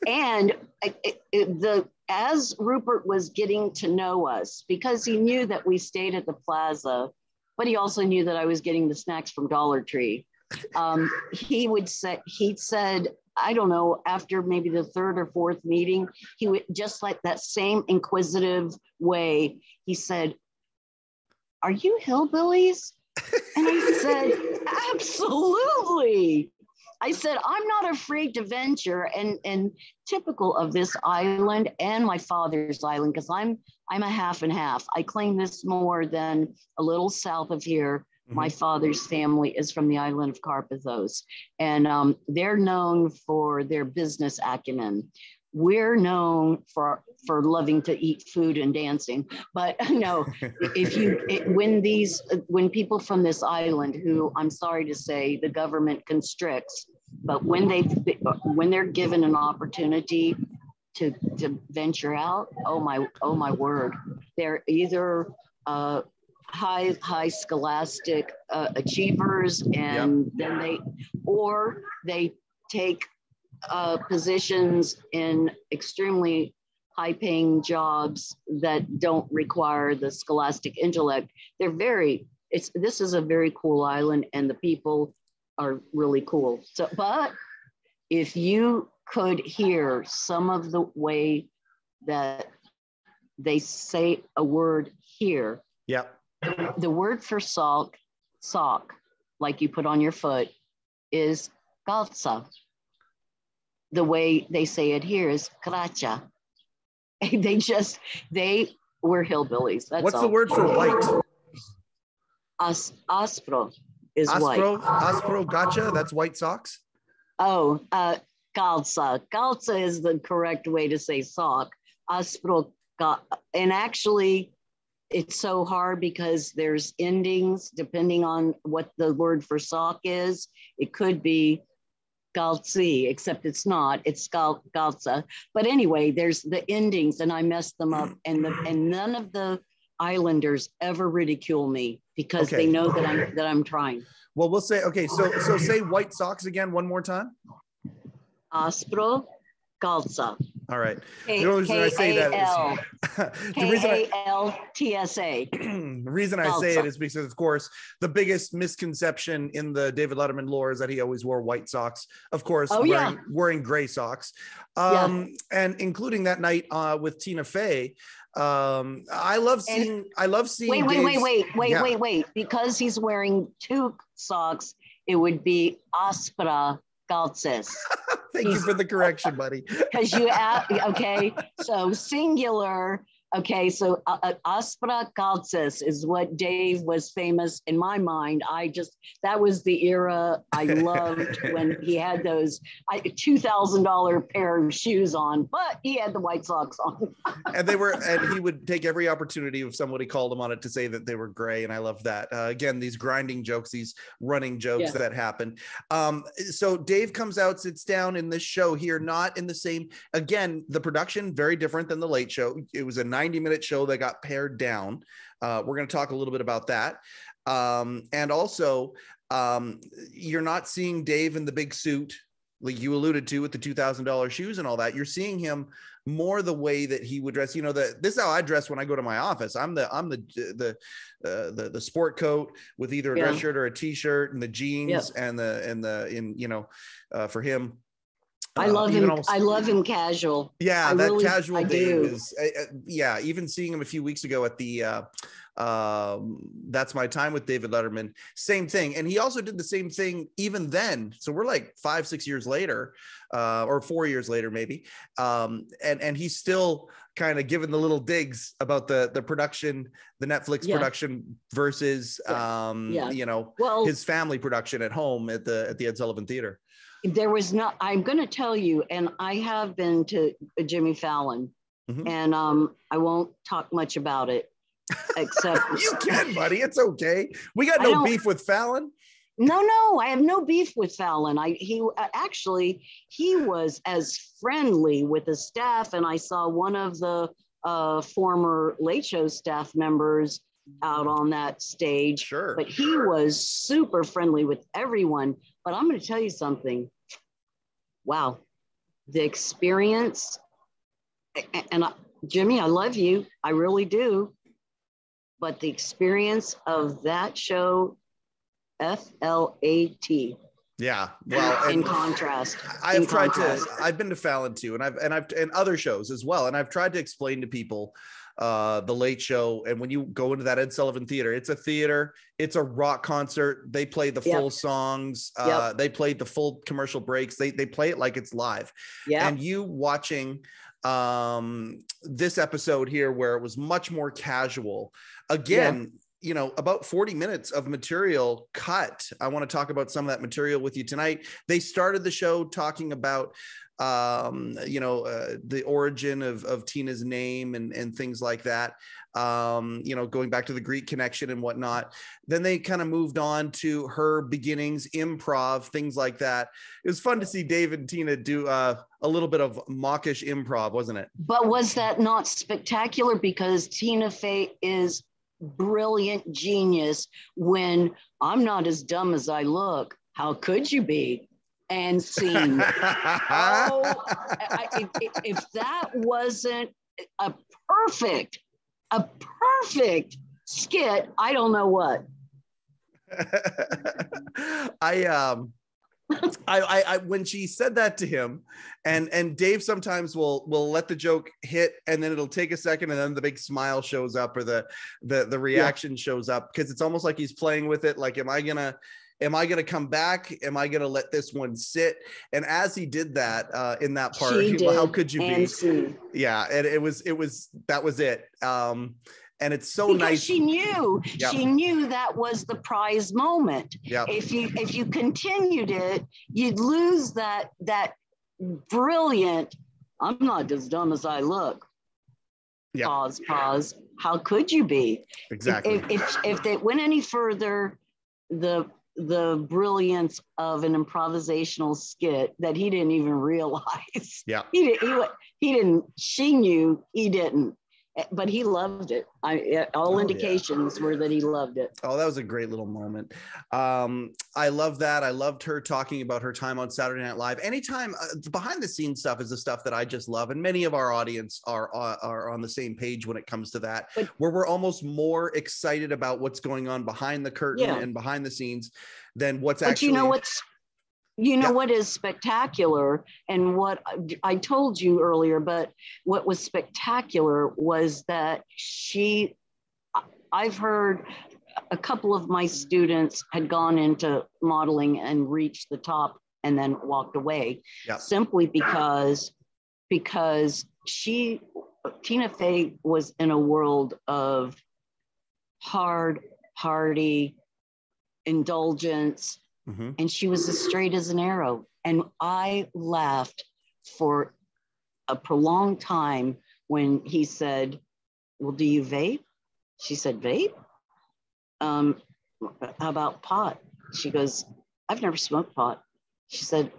And as Rupert was getting to know us, because he knew that we stayed at the plaza, but he also knew that I was getting the snacks from Dollar Tree. He said, I don't know, after maybe the third or fourth meeting, he would just like that same inquisitive way. He said, "Are you hillbillies?" And I said, "Absolutely." I said, "I'm not afraid to venture," and typical of this island and my father's island, because I'm a half and half. I claim this more than a little south of here. My father's family is from the island of Carpathos, and they're known for their business acumen. We're known for loving to eat food and dancing. But no, when people from this island, who I'm sorry to say the government constricts, but when they're given an opportunity to venture out, oh my word, they're either high scholastic achievers, and then they take positions in extremely high-paying jobs that don't require the scholastic intellect. This is a very cool island, and the people are really cool. So, but if you could hear some of the way that they say a word here, yeah. The word for sock, like you put on your foot, is calza. The way they say it here is kracha. They were hillbillies. What's the word for white? Aspro is white. Aspro, gotcha. That's white socks. Oh, calza. Calza is the correct way to say sock. Aspro, and actually, it's so hard because there's endings depending on what the word for sock is. It could be calzi, except it's not. It's calza. But anyway, there's the endings, and I messed them up. And none of the islanders ever ridicule me because they know that I'm trying. Well, we'll say So say white socks again one more time. Aspro calza. All right. The reason I say that is K-A-L-T-S-A. The reason I say it is because, of course, the biggest misconception in the David Letterman lore is that he always wore white socks. Of course, wearing gray socks, and including that night with Tina Fey. I love seeing. Wait. Because he's wearing two socks, it would be aspra calces. Thank you for the correction, buddy. Because so singular. Okay, so aspra calces is what Dave was famous in my mind. That was the era I loved when he had those $2,000 pair of shoes on, but he had the white socks on. and he would take every opportunity if somebody called him on it to say that they were gray. And I love that. Again, these grinding jokes, these running jokes that happen. So Dave comes out, sits down in this show here, not in the same, again, the production, very different than the Late Show. It was a 90-minute show that got pared down. We're going to talk a little bit about that. And also, you're not seeing Dave in the big suit, like you alluded to, with the $2,000 shoes and all that. You're seeing him more the way that he would dress. This is how I dress when I go to my office. I'm the sport coat with either a dress shirt or a t-shirt, and the jeans for him. I love him. I love him casual. Yeah, casual Dave is. Even seeing him a few weeks ago at the That's My Time with David Letterman, same thing. And he also did the same thing even then. So we're like 5-6 years later, or 4 years later maybe, and he's still kind of giving the little digs about the production, the Netflix production versus his family production at home at the Ed Sullivan Theater. There was not, I'm going to tell you, and I have been to Jimmy Fallon, and I won't talk much about it, except you can, buddy. It's okay. We got no beef with Fallon. No, I have no beef with Fallon. He was as friendly with the staff, and I saw one of the former Late Show staff members out on that stage. Sure. But he was super friendly with everyone. But I'm going to tell you something. Wow. The experience, and Jimmy, I love you. I really do. But the experience of that show, FLAT. Yeah. Well, in contrast, I've been to Fallon too, and I've other shows as well. And I've tried to explain to people the Late Show. And when you go into that Ed Sullivan Theater, it's a theater, it's a rock concert. They play the full songs. They played the full commercial breaks. They play it like it's live. Yeah. And you watching this episode here, where it was much more casual, again, you know, about 40 minutes of material cut. I want to talk about some of that material with you tonight. They started the show talking about the origin of Tina's name and things like that, going back to the Greek connection and whatnot. Then they kind of moved on to her beginnings, improv, things like that. It was fun to see Dave and Tina do a little bit of mawkish improv, wasn't it? But was that not spectacular? Because Tina Fey is brilliant genius when I'm not as dumb as I look. How could you be? And scene. If that wasn't a perfect skit, I don't know what. I when she said that to him, and Dave sometimes will let the joke hit, and then it'll take a second, and then the big smile shows up, or the reaction shows up, because it's almost like he's playing with it. Like, am I gonna come back? Am I gonna let this one sit? And as he did that in that part, how could you be? Yeah, and it was that was it. And it's so nice. She knew that was the prize moment. Yep. If you continued it, you'd lose that brilliant, I'm not as dumb as I look. Yep. Pause. How could you be? Exactly. If they went any further, the brilliance of an improvisational skit that he didn't even realize. Yeah. He didn't. She knew, he didn't. But he loved it. All indications were that he loved it. Oh, that was a great little moment. I love that. I loved her talking about her time on Saturday Night Live. Anytime behind the scenes stuff is the stuff that I just love. And many of our audience are on the same page when it comes to that, where we're almost more excited about what's going on behind the curtain and behind the scenes than what's actually. You know what is spectacular, and what I told you earlier, but what was spectacular was that I've heard a couple of my students had gone into modeling and reached the top and then walked away, simply because Tina Fey was in a world of hardy indulgence. Mm-hmm. And she was as straight as an arrow. And I laughed for a prolonged time when he said, well, do you vape? She said, vape? How about pot? She goes, I've never smoked pot. She said,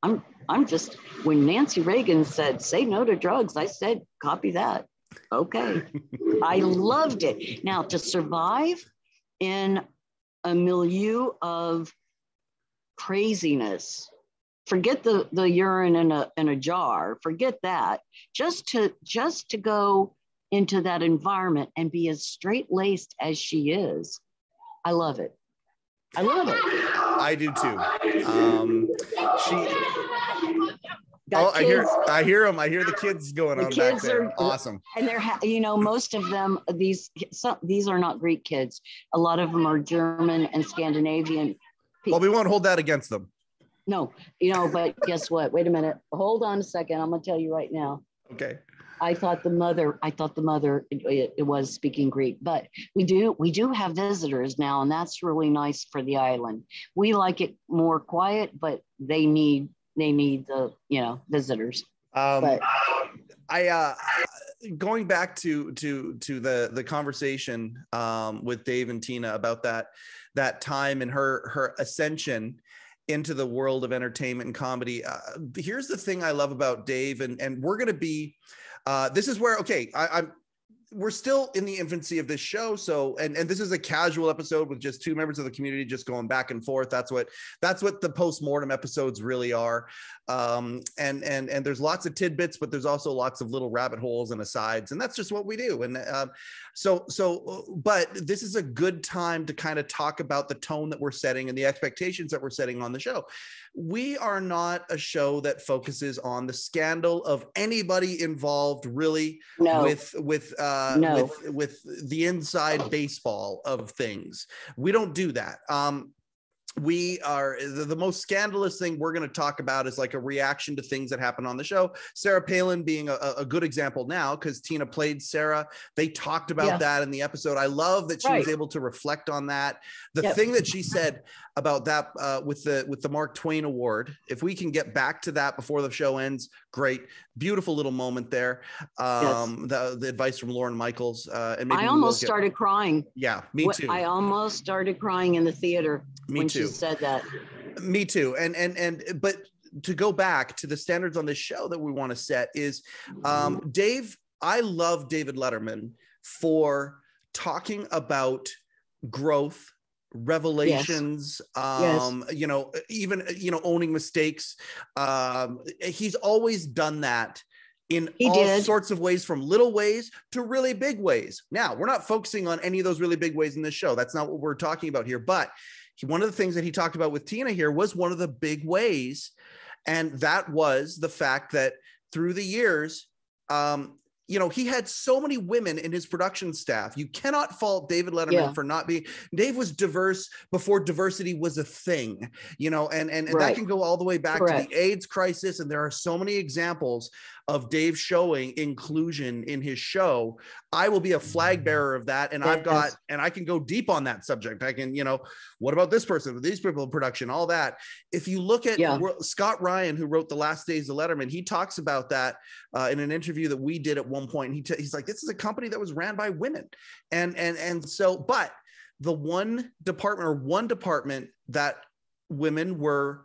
I'm just, when Nancy Reagan said, say no to drugs, I said, copy that. Okay. I loved it. Now, to survive in a milieu of craziness, forget the urine in a jar, forget that, just to go into that environment and be as straight-laced as she is, I love it. I do too. I hear them. I hear the kids going on back there. Awesome. And they're, most of them, these are not Greek kids. A lot of them are German and Scandinavian. Well, we won't hold that against them. No, but guess what? Wait a minute. Hold on a second. I'm going to tell you right now. Okay. I thought the mother, it was speaking Greek, but we do have visitors now, and that's really nice for the island. We like it more quiet, but they need the, visitors. But I going back to the conversation with Dave and Tina about that time and her ascension into the world of entertainment and comedy. Here's the thing I love about Dave, and we're going to be, this is where, okay, we're still in the infancy of this show. So, and this is a casual episode with just two members of the community just going back and forth. That's what the post-mortem episodes really are. And there's lots of tidbits, but there's also lots of little rabbit holes and asides, and that's just what we do. And but this is a good time to kind of talk about the tone that we're setting and the expectations that we're setting on the show. We are not a show that focuses on the scandal of anybody involved, really, with the inside baseball of things. We don't do that. We are the most scandalous thing we're going to talk about is like a reaction to things that happen on the show. Sarah Palin being a good example now, because Tina played Sarah. They talked about that in the episode. I love that she was able to reflect on that. The thing that she said about that with the Mark Twain Award, if we can get back to that before the show ends, great. Beautiful little moment there. The advice from Lauren Michaels. And maybe I almost started crying. Yeah, me too. I almost started crying in the theater. Me too. She said that. Me too. But to go back to the standards on this show that we want to set is Dave. I love David Letterman for talking about growth, revelations, even, owning mistakes. He's always done that in sorts of ways, from little ways to really big ways. Now, we're not focusing on any of those really big ways in this show. That's not what we're talking about here. But one of the things that he talked about with Tina here was one of the big ways. And that was the fact that through the years, he had so many women in his production staff. You cannot fault David Letterman for not being. Dave was diverse before diversity was a thing, and that can go all the way back to the AIDS crisis. And there are so many examples of Dave showing inclusion in his show. I will be a flag bearer of that. And I can go deep on that subject. I can, what about this person, these people in production, all that. If you look at Scott Ryan, who wrote The Last Days of Letterman, he talks about that in an interview that we did at one point. He's like, this is a company that was ran by women. And so, but the one department that women were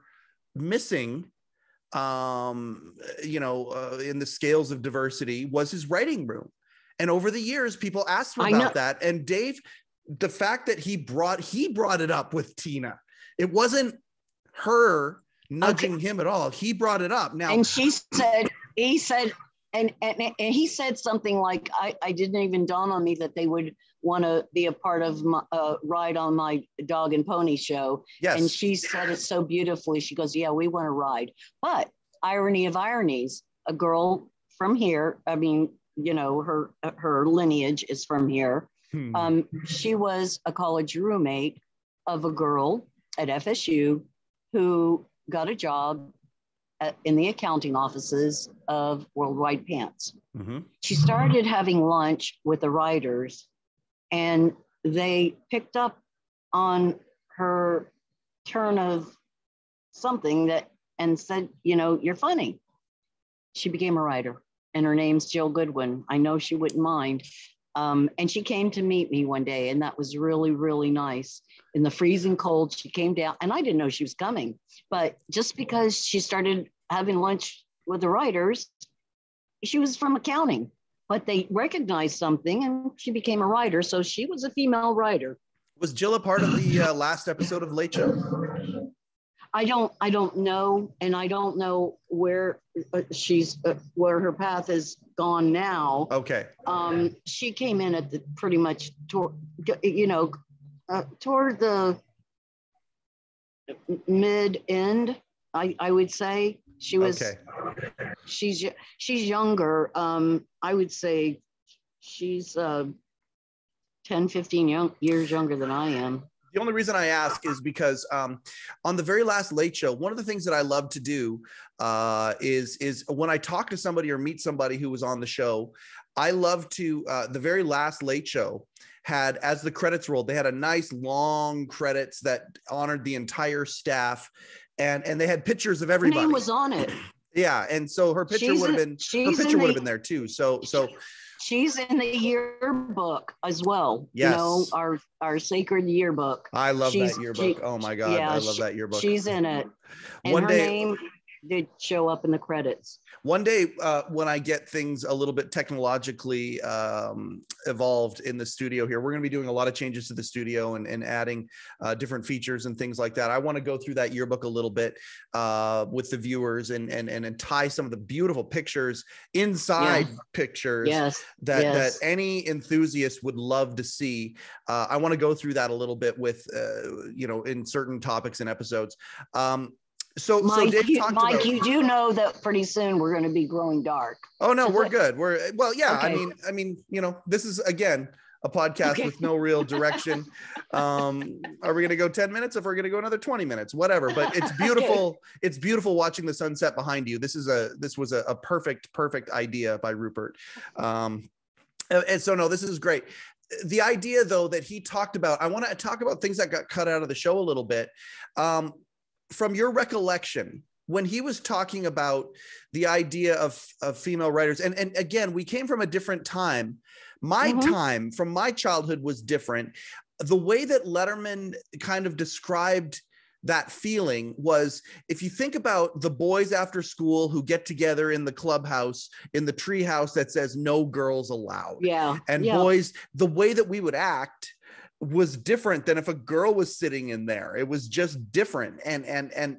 missing, in the scales of diversity, was his writing room. And over the years, people asked him about that. And Dave, the fact that he brought it up with Tina, it wasn't her nudging him at all. He brought it up. Now, and he said something like, I didn't even dawn on me that they would want to be a part of my ride on my dog and pony show. Yes. And she said it so beautifully. She goes, yeah, we want to ride. But irony of ironies, a girl from here, I mean, her lineage is from here. She was a college roommate of a girl at FSU who got a job in the accounting offices of Worldwide Pants. Mm-hmm. She started having lunch with the writers, and they picked up on her turn of something and said, you're funny. She became a writer, and her name's Jill Goodwin. I know she wouldn't mind. And she came to meet me one day, and that was really, really nice. In the freezing cold, she came down, and I didn't know she was coming. But just because she started having lunch with the writers, she was from accounting, but they recognized something, and she became a writer. So she was a female writer. Was Jill a part of the last episode of Late Show? I don't know, and I don't know where where her path has gone now. Okay. She came in at the pretty much toward the mid end. I would say she was. Okay. She's younger. I would say she's 10, 15 years younger than I am. The only reason I ask is because on the very last Late Show, one of the things that I love to do is when I talk to somebody or meet somebody who was on the show, I love to, the very last Late Show had, as the credits rolled, they had a nice long credits that honored the entire staff, and they had pictures of everybody. Her name was on it. Yeah, and so her picture would have been there too. So she's in the yearbook as well. Yes. You know, our sacred yearbook. I love that yearbook. Oh my God, I love that yearbook. She's in it. And One her day, name did show up in the credits. One day, when I get things a little bit technologically evolved in the studio here, we're going to be doing a lot of changes to the studio and adding different features and things like that. I want to go through that yearbook a little bit with the viewers and tie some of the beautiful pictures inside pictures that any enthusiast would love to see. I want to go through that a little bit with, in certain topics and episodes. So Mike, Dave talked about, you do know that pretty soon we're going to be growing dark. Oh no, we're good. Yeah. Okay. I mean, this is again a podcast with no real direction. Are we going to go 10 minutes? If we're going to go another 20 minutes, whatever. But it's beautiful. It's beautiful watching the sunset behind you. This was a perfect idea by Rupert. And so no, this is great. The idea though that he talked about, I want to talk about things that got cut out of the show a little bit. From your recollection, when he was talking about the idea of female writers, and again, we came from a different time. My time from my childhood was different. The way that Letterman kind of described that feeling was, if you think about the boys after school who get together in the clubhouse, in the tree house that says no girls allowed. Yeah. And boys, the way that we would act was different than if a girl was sitting in there. It was just different. And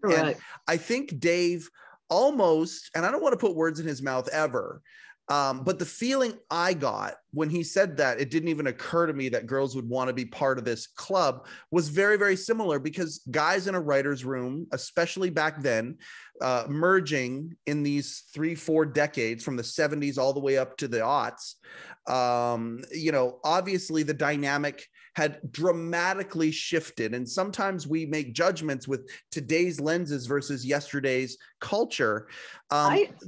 I think Dave almost, and I don't want to put words in his mouth ever, but the feeling I got when he said that, it didn't even occur to me that girls would want to be part of this club, was very, very similar, because guys in a writer's room, especially back then, merging in these 3-4 decades from the 70s all the way up to the aughts, obviously the dynamic had dramatically shifted. And sometimes we make judgments with today's lenses versus yesterday's culture.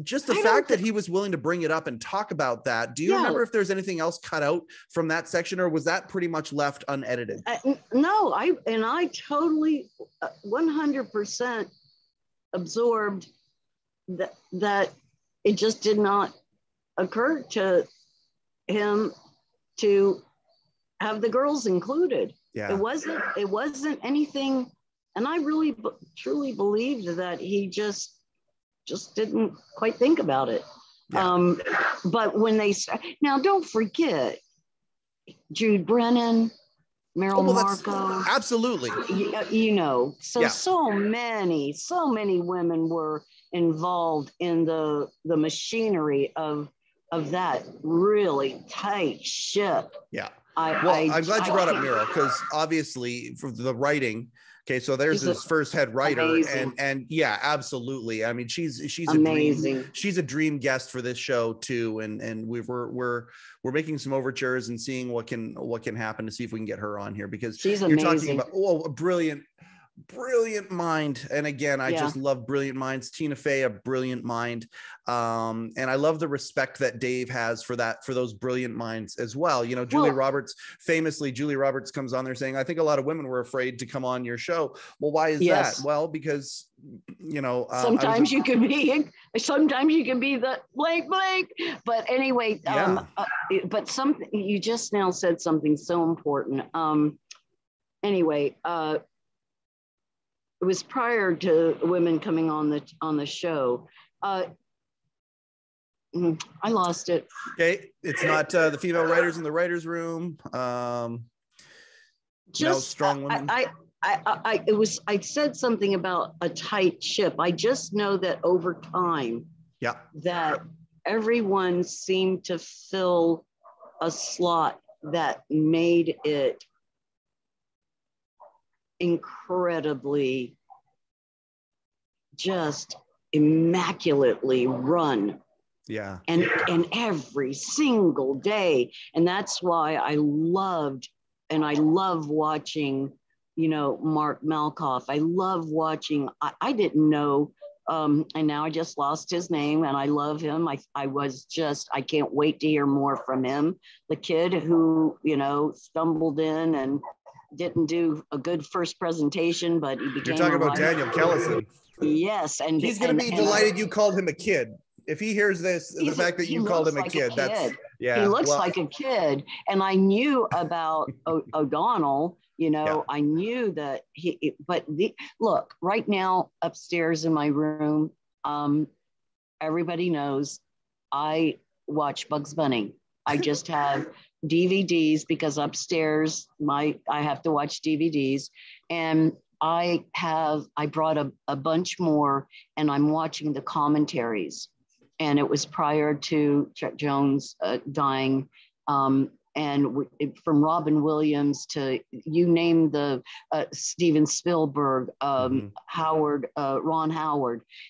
Just the fact that he was willing to bring it up and talk about that. Do you remember if there's anything else cut out from that section, or was that pretty much left unedited? No, I totally 100% absorbed that it just did not occur to him to have the girls included. Yeah. It wasn't anything, and I really truly believed that he just didn't quite think about it. Yeah. But when now don't forget Jude Brennan, Meryl Marco. Absolutely. So many women were involved in the machinery of that really tight ship. Yeah. I'm glad you brought up Meryl, because obviously for the writing. Okay, so there's his first head writer, and yeah, absolutely. I mean, she's amazing. She's a dream guest for this show too, and we're making some overtures and seeing what can happen to see if we can get her on here, because she's you're amazing. talking about a brilliant mind. And again, I just love brilliant minds. Tina Fey, a brilliant mind. And I love the respect that Dave has for those brilliant minds as well. Julia Roberts comes on there saying, I think a lot of women were afraid to come on your show. Well, why is that? Well, because, sometimes you can be the blank, but anyway, but something, you just now said something so important. It was prior to women coming on the show. I lost it. Okay, it's not the female writers in the writers' room. Strong women. I said something about a tight ship. I just know that over time, that everyone seemed to fill a slot that made it incredibly, just immaculately run. Yeah. And every single day. And that's why I love watching Mark Malkoff. I love watching. I didn't know, and now I just lost his name, and I love him. I can't wait to hear more from him. The kid who, stumbled in and didn't do a good first presentation, but he became. You're talking about Daniel Kellison. Yes, and he's going to be delighted you called him a kid. If he hears this, the fact that you called him a kid, he looks like a kid. And I knew about O'Donnell. I knew that look, right now upstairs in my room, everybody knows I watch Bugs Bunny. I just have DVDs because upstairs I have to watch DVDs, and I brought a bunch more, and I'm watching the commentaries. And it was prior to Chuck Jones dying. And from Robin Williams to, you name the Steven Spielberg, Ron Howard,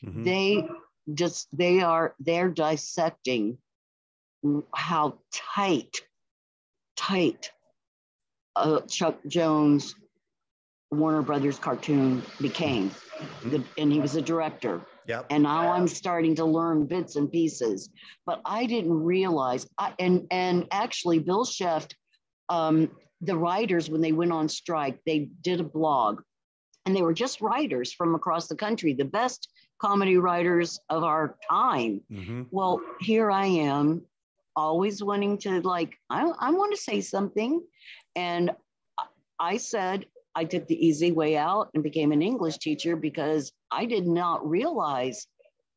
they're dissecting how tight Chuck Jones Warner Brothers cartoon became. And he was a director. Yep. And now I'm starting to learn bits and pieces, but I didn't realize. And actually, Bill Sheft, the writers, when they went on strike, they did a blog, and they were just writers from across the country, the best comedy writers of our time. Well, here I am, always wanting to I want to say something, and I said, I took the easy way out and became an English teacher because I did not realize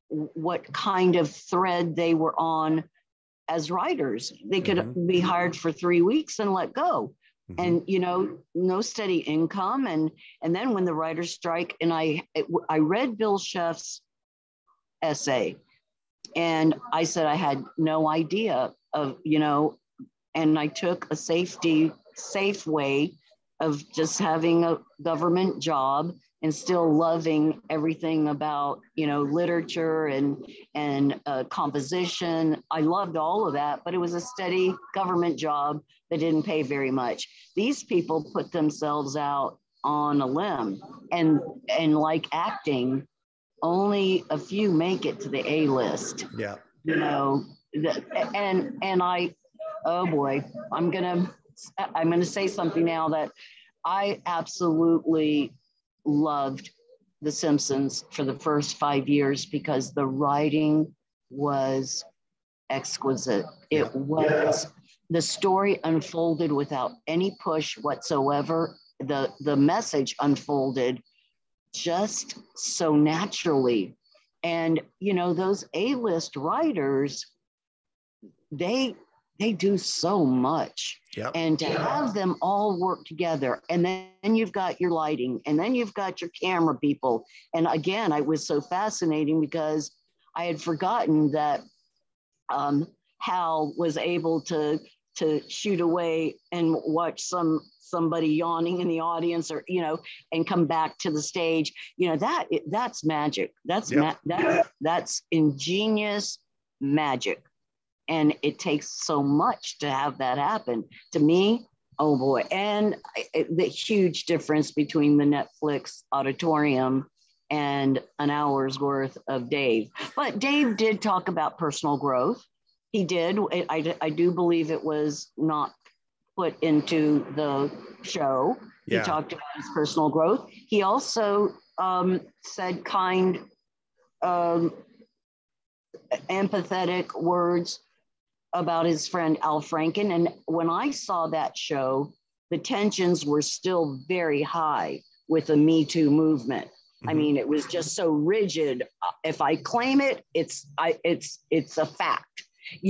what kind of thread they were on as writers. They could be hired for 3 weeks and let go. And, no steady income. And then when the writers strike, and I read Bill Sheft's essay, and I said I had no idea of, and I took a safe way of just having a government job and still loving everything about, literature and composition. I loved all of that, but it was a steady government job that didn't pay very much. These people put themselves out on a limb, and like acting, only a few make it to the A-list. Yeah. And I, oh boy, I'm gonna say something now that I absolutely loved The Simpsons for the first 5 years because the writing was exquisite. It was, the story unfolded without any push whatsoever. The message unfolded just so naturally. And, those A-list writers, they do so much. Yep. And to have them all work together, and then you've got your lighting, and then you've got your camera people. And again, it was so fascinating because I had forgotten that Hal was able to shoot away and watch somebody yawning in the audience, or and come back to the stage. That's magic. That's that's ingenious magic. And it takes so much to have that happen. To me, oh boy. And the huge difference between the Netflix auditorium and an hour's worth of Dave. But Dave did talk about personal growth. He did. I do believe it was not put into the show. Yeah. He talked about his personal growth. He also said kind, empathetic words about his friend Al Franken. And when I saw that show, the tensions were still very high with the Me Too movement. I mean, it was just so rigid. If I claim it, it's a fact,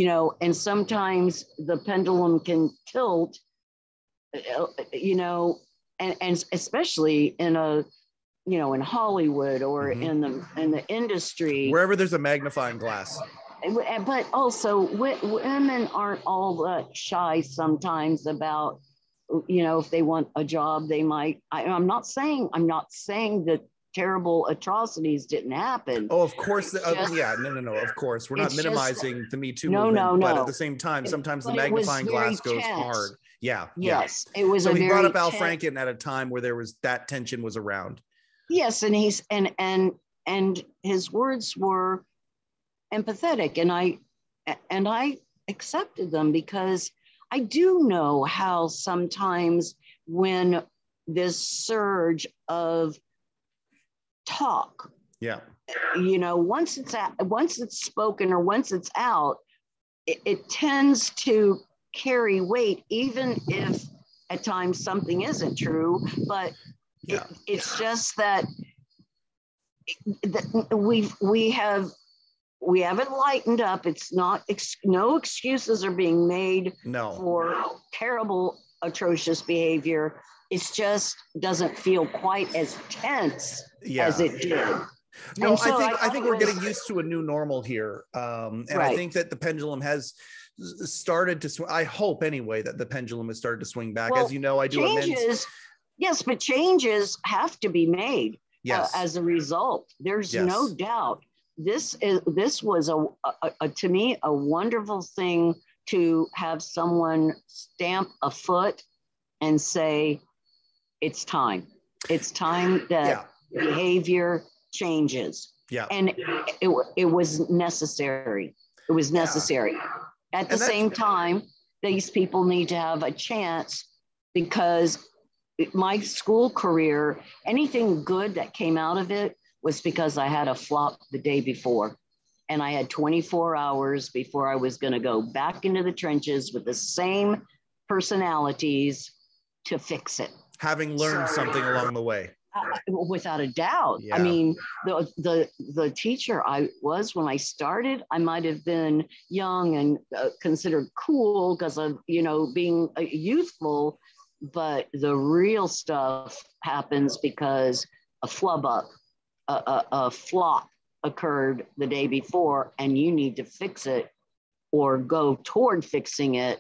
and sometimes the pendulum can tilt, and especially in in Hollywood or in the industry, wherever there's a magnifying glass. But also women aren't all that shy sometimes about, if they want a job, they might. I'm not saying that terrible atrocities didn't happen. Oh, of course. No. Of course, we're not minimizing the Me Too movement. No. But at the same time, sometimes the magnifying glass goes hard. Yeah. Yes. It was so a he very brought up Al Franken at a time where there was that tension was around. Yes. And he's, and his words were empathetic, and I accepted them, because I do know how sometimes when this surge of talk, once it's spoken, or once it's out, it tends to carry weight, even if at times something isn't true. But it's just that we haven't lightened up. It's not, no excuses are being made for terrible, atrocious behavior. It's just doesn't feel quite as tense as it did. No, so I think we're getting used to a new normal here. And I think that the pendulum has started to swing. I hope anyway that the pendulum has started to swing back. Well, as you know, I do changes. Yes, but changes have to be made as a result. There's no doubt. This was to me a wonderful thing to have someone stamp a foot and say, it's time. It's time that behavior changes. And it was necessary. It was necessary. At the same time, these people need to have a chance, because my school career, anything good that came out of it was because I had a flop the day before. And I had 24 hours before I was going to go back into the trenches with the same personalities to fix it. Having learned something along the way. Without a doubt. I mean, the teacher I was when I started, I might have been young and considered cool because of, being youthful, but the real stuff happens because a flub up, a flop occurred the day before, and you need to fix it or go toward fixing it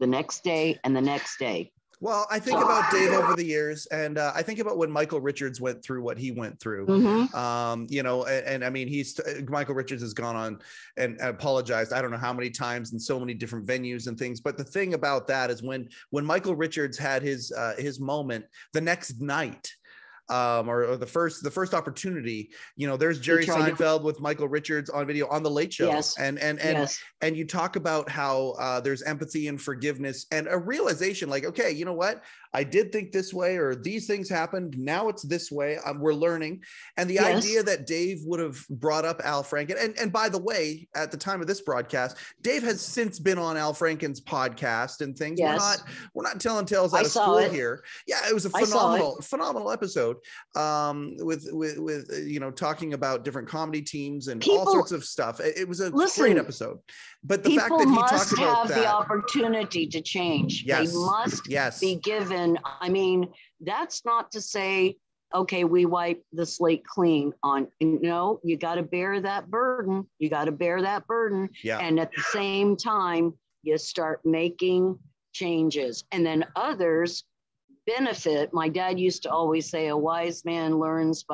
the next day and the next day. Well, I think about Dave over the years, and I think about when Michael Richards went through what he went through. And I mean, Michael Richards has gone on and apologized I don't know how many times in so many different venues and things. But the thing about that is when Michael Richards had his moment the next night, or the first opportunity, there's Jerry Seinfeld with Michael Richards on video on the Late Show. And you talk about how there's empathy and forgiveness and a realization like, okay, you know what? I did think this way, or these things happened. Now it's this way. We're learning. And the idea that Dave would have brought up Al Franken. And by the way, at the time of this broadcast, Dave has since been on Al Franken's podcast and things. We're not telling tales out of school here. Yeah, it was a phenomenal episode with talking about different comedy teams and all sorts of stuff. It was a great episode. But the fact that he talked about that, have the opportunity to change. They must be given. I mean, that's not to say, okay, we wipe the slate clean on. No, you got to bear that burden. And at the same time, you start making changes, and then others benefit. My dad used to always say, a wise man learns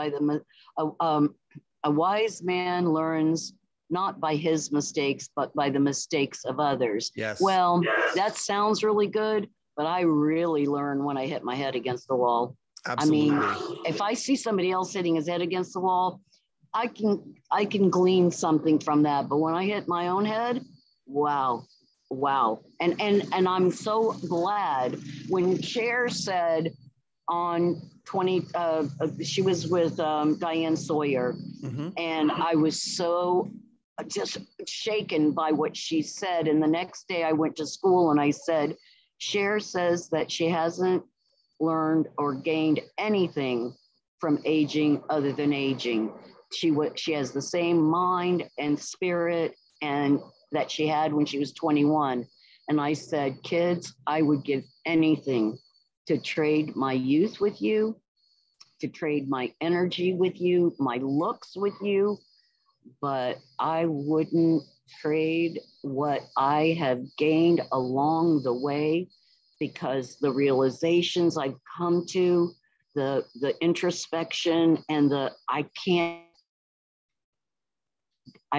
not by his mistakes, but by the mistakes of others. Well, that sounds really good, but I really learn when I hit my head against the wall. Absolutely. I mean, if I see somebody else hitting his head against the wall, I can glean something from that. But when I hit my own head, wow. And I'm so glad when Cher said on 20, she was with Diane Sawyer, and I was so just shaken by what she said. And the next day I went to school and I said, Cher says that she hasn't learned or gained anything from aging other than aging. She has the same mind and spirit and that she had when she was 21. And I said, kids, I would give anything to trade my youth with you, to trade my energy with you, my looks with you, but I wouldn't trade what I have gained along the way, because the realizations I've come to, the introspection and I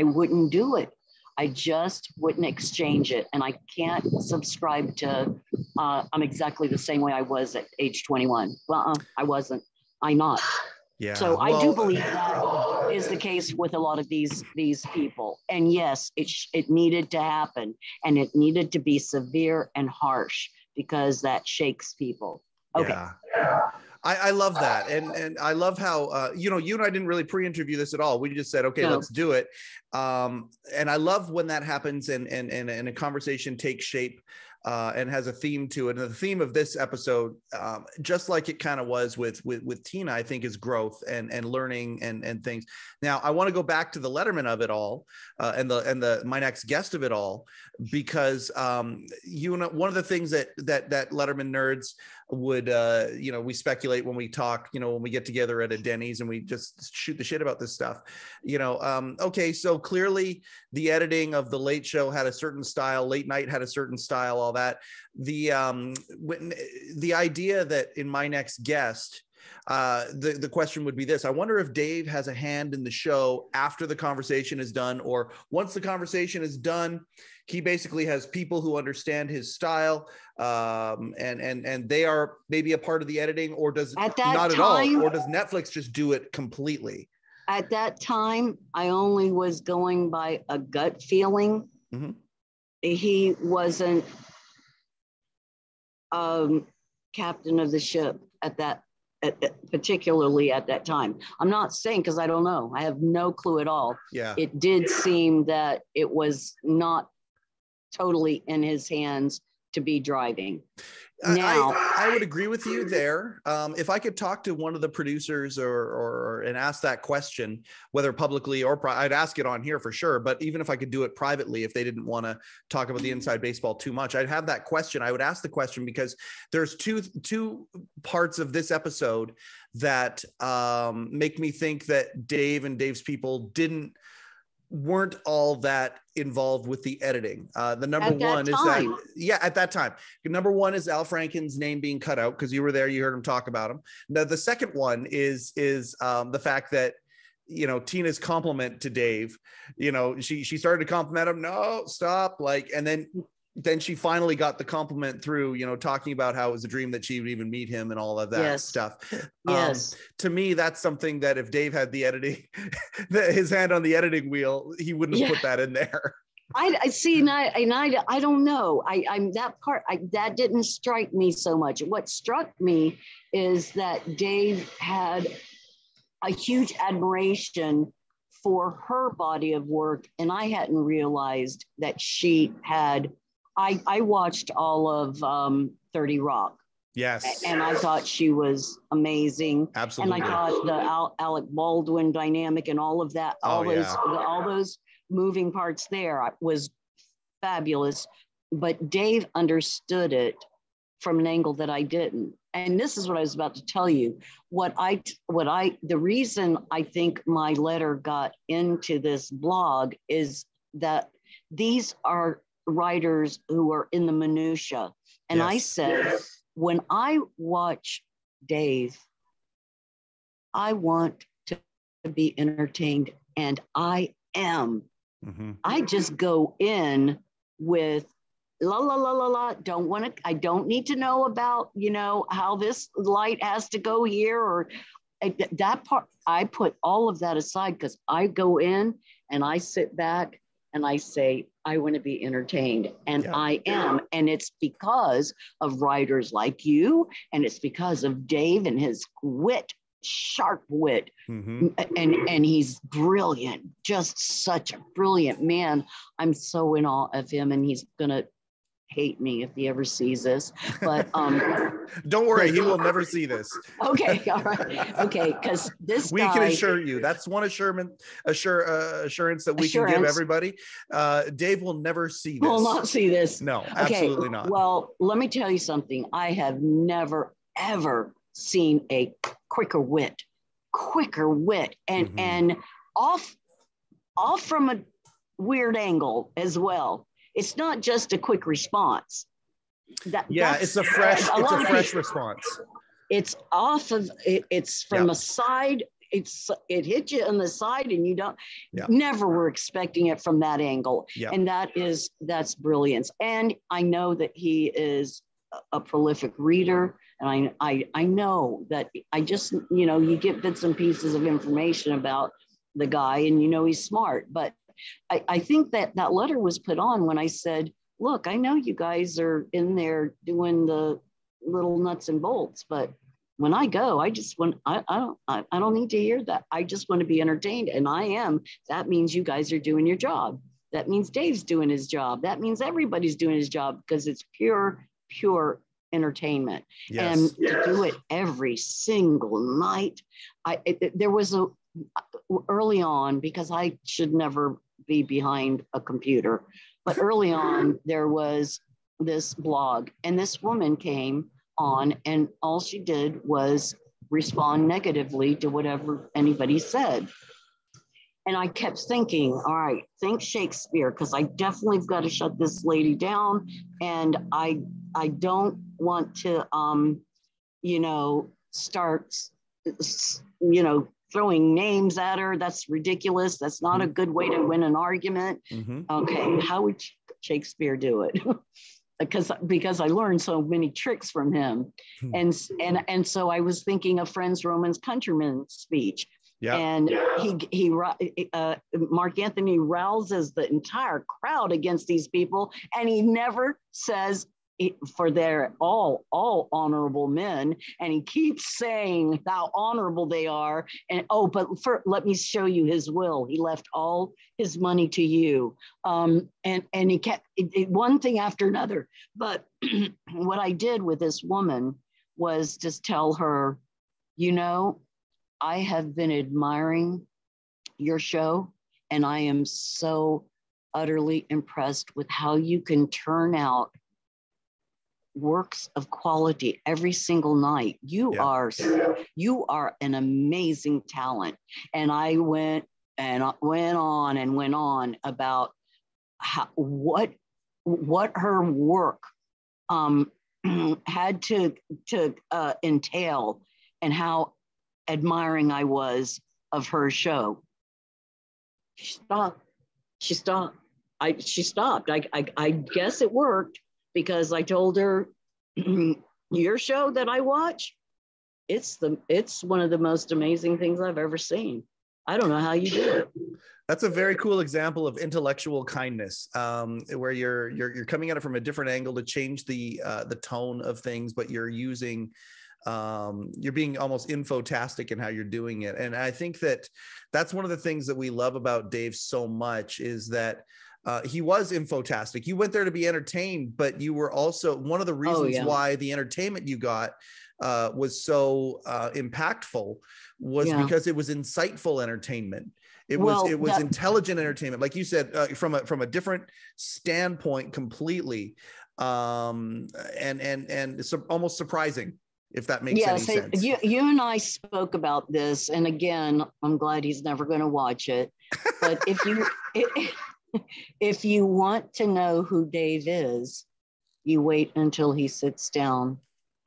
wouldn't do it. I just wouldn't exchange it. And I can't subscribe to, I'm exactly the same way I was at age 21. Well, I wasn't. I'm not. Yeah. So I do believe that is the case with a lot of these people. And yes, it needed to happen, and it needed to be severe and harsh because that shakes people. Okay. Yeah. I love that. And I love how, you and I didn't really pre-interview this at all. We just said, okay, let's do it. And I love when that happens and a conversation takes shape and has a theme to it. And the theme of this episode, just like it kind of was with Tina, I think is growth and learning and things. Now, I want to go back to the Letterman of it all and my next guest of it all, because one of the things that Letterman nerds would, we speculate when we talk, when we get together at a Denny's and we just shoot the shit about this stuff, okay, so clearly the editing of the Late Show had a certain style, Late Night had a certain style, all that. The idea that in my next guest, the question would be this: I wonder if Dave has a hand in the show after the conversation is done, or once the conversation is done, he basically has people who understand his style, and they are maybe a part of the editing, or does not at all, or does Netflix just do it completely? At that time, I only was going by a gut feeling. Mm-hmm. He wasn't captain of the ship particularly at that time. I'm not saying, because I don't know. I have no clue at all. Yeah. It did seem that it was not totally in his hands to be driving. Now, I would agree with you there. If I could talk to one of the producers and ask that question, whether publicly or I'd ask it on here for sure. But even if I could do it privately, if they didn't want to talk about the inside baseball too much, I'd have that question. I would ask the question because there's two parts of this episode that make me think that Dave and Dave's people weren't all that involved with the editing. The number one is that, at that time, number one is Al Franken's name being cut out, because you were there, you heard him talk about him. Now, the second one is the fact that, Tina's compliment to Dave, she started to compliment him. No, stop. And then she finally got the compliment through, talking about how it was a dream that she would even meet him and all of that stuff. Yes. To me, that's something that if Dave had the editing, his hand on the editing wheel, he wouldn't have put that in there. I see, and I don't know. I'm that part. That didn't strike me so much. What struck me is that Dave had a huge admiration for her body of work, and I hadn't realized that she had. I watched all of 30 Rock. Yes. And I thought she was amazing. Absolutely. And I thought the Alec Baldwin dynamic and all of that, all those moving parts there was fabulous. But Dave understood it from an angle that I didn't. And this is what I was about to tell you. The reason I think my letter got into this blog is that these are writers who are in the minutia. And I said, when I watch Dave, I want to be entertained, and I am. Mm-hmm. I just go in with la la la la la. I don't need to know about, how this light has to go here, or that part. I put all of that aside because I go in and I sit back and I say, I want to be entertained. And I am. And it's because of writers like you. And it's because of Dave and his wit, sharp wit. Mm-hmm. And he's brilliant, just such a brilliant man. I'm so in awe of him. And he's going to hate me if he ever sees this, but don't worry, he will never see this. Okay, all right, okay, because we can assure you, that's one assurance that we can give everybody. Dave will never see this. Will not see this. No, absolutely not. Well, let me tell you something. I have never ever seen a quicker wit, and off from a weird angle as well. It's not just a quick response. It's a fresh response. It's off of, it's from a side, it hit you on the side, and you don't Yeah. never were expecting it from that angle. Yeah. And that's brilliance. And I know that he is a prolific reader, and I know that I just, you get bits and pieces of information about the guy, and he's smart. But I think that letter was put on when I said, look, I know you guys are in there doing the little nuts and bolts, but when I go, I just want, I don't need to hear that. I just want to be entertained, and I am. That means you guys are doing your job. That means Dave's doing his job. That means everybody's doing his job, because it's pure entertainment. Yes. And to do it every single night. There was early on, because I should never be behind a computer, but early on there was this blog, and this woman came on, and all she did was respond negatively to whatever anybody said. And I kept thinking, all right, think Shakespeare, because I definitely have got to shut this lady down. And I don't want to, start, throwing names at her. That's ridiculous. That's not a good way to win an argument. Mm-hmm. Okay, how would Shakespeare do it? because I learned so many tricks from him. And so I was thinking of Friends, Romans, Countrymen speech. Yeah. And Mark Anthony rouses the entire crowd against these people, and he never says, for they're all honorable men, and he keeps saying how honorable they are. And let me show you his will. He left all his money to you, and he kept one thing after another. But what I did with this woman was just tell her, I have been admiring your show, and I am so utterly impressed with how you can turn out works of quality every single night. You are an amazing talent. And I went on about what her work had to entail, and how admiring I was of her show. She stopped. She stopped. I guess it worked, because I told her, your show that I watch, it's one of the most amazing things I've ever seen. I don't know how you do it. That's a very cool example of intellectual kindness, where you're coming at it from a different angle to change the tone of things, but you're being almost infotastic in how you're doing it. And I think that's one of the things that we love about Dave so much, is that he was infotastic. You went there to be entertained, but you were also one of the reasons why the entertainment you got was so impactful was because it was insightful entertainment. It was intelligent entertainment, like you said, from a different standpoint completely, and it's almost surprising, if that makes any sense. You and I spoke about this, and again, I'm glad he's never going to watch it. But if you want to know who Dave is, you wait until he sits down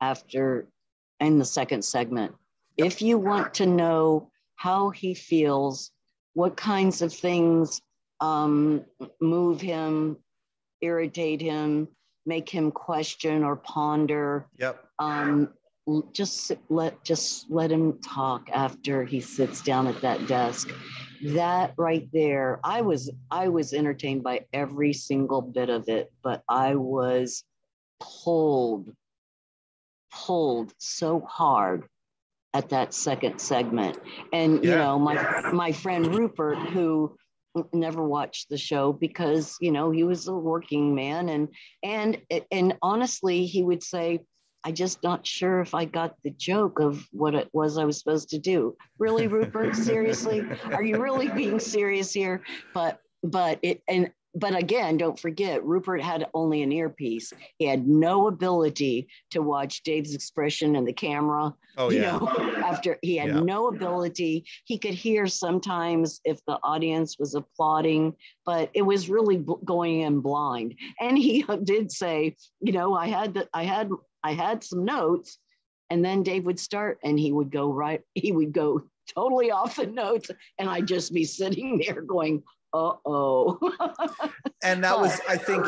in the second segment. Yep. If you want to know how he feels, what kinds of things move him, irritate him, make him question or ponder. Yep. Just let him talk after he sits down at that desk. That right there, I was entertained by every single bit of it, but I was pulled so hard at that second segment. And my friend Rupert, who never watched the show because he was a working man, and honestly, he would say, "I'm just not sure if I got the joke of what it was I was supposed to do." Really, Rupert? Seriously? Are you really being serious here? But again, don't forget, Rupert had only an earpiece. He had no ability to watch Dave's expression in the camera. After he had no ability. He could hear sometimes if the audience was applauding, but it was really going in blind. And he did say, I had some notes, and then Dave would start, and he would go totally off the notes, and I'd just be sitting there going, uh-oh. And that was, I think,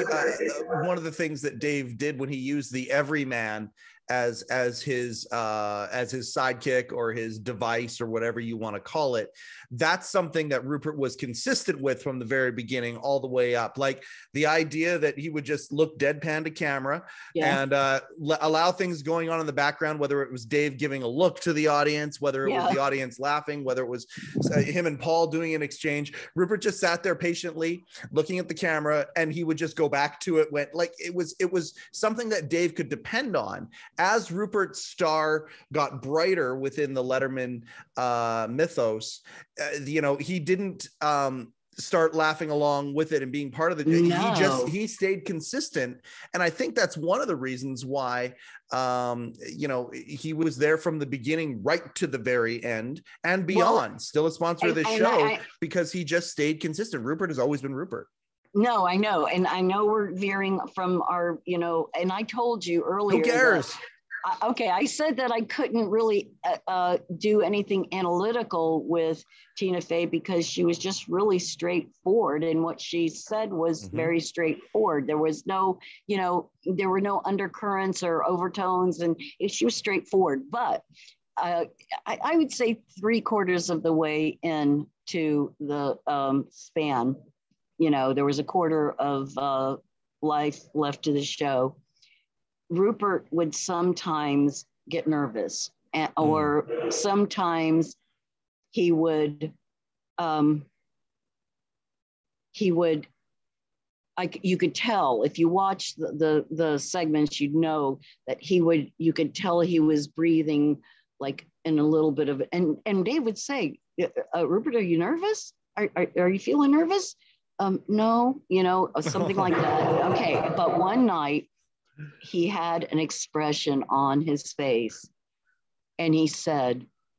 one of the things that Dave did when he used the everyman as his sidekick or his device or whatever you want to call it. That's something that Rupert was consistent with from the very beginning all the way up. Like the idea that he would just look deadpan to camera and allow things going on in the background, whether it was Dave giving a look to the audience, whether it was the audience laughing, whether it was him and Paul doing an exchange. Rupert just sat there patiently looking at the camera, and he would just go back to it when, like, it was something that Dave could depend on. As Rupert's star got brighter within the Letterman mythos, he didn't start laughing along with it and being part of the. He stayed consistent, and I think that's one of the reasons why he was there from the beginning right to the very end and beyond. Still a sponsor of this show because he just stayed consistent. Rupert has always been Rupert. No, I know. And I know we're veering from our, and I told you earlier. Who cares? I said that I couldn't really do anything analytical with Tina Fey because she was just really straightforward. And what she said was very straightforward. There was no, there were no undercurrents or overtones, and she was straightforward. But I would say 3/4 of the way into the span, there was a quarter of life left to the show. Rupert would sometimes get nervous, or sometimes he would, you could tell if you watch the segments, you'd know that you could tell he was breathing like in a little bit of, and Dave would say, Rupert, are you nervous? Are you feeling nervous? No, something like that. Okay. But one night he had an expression on his face, and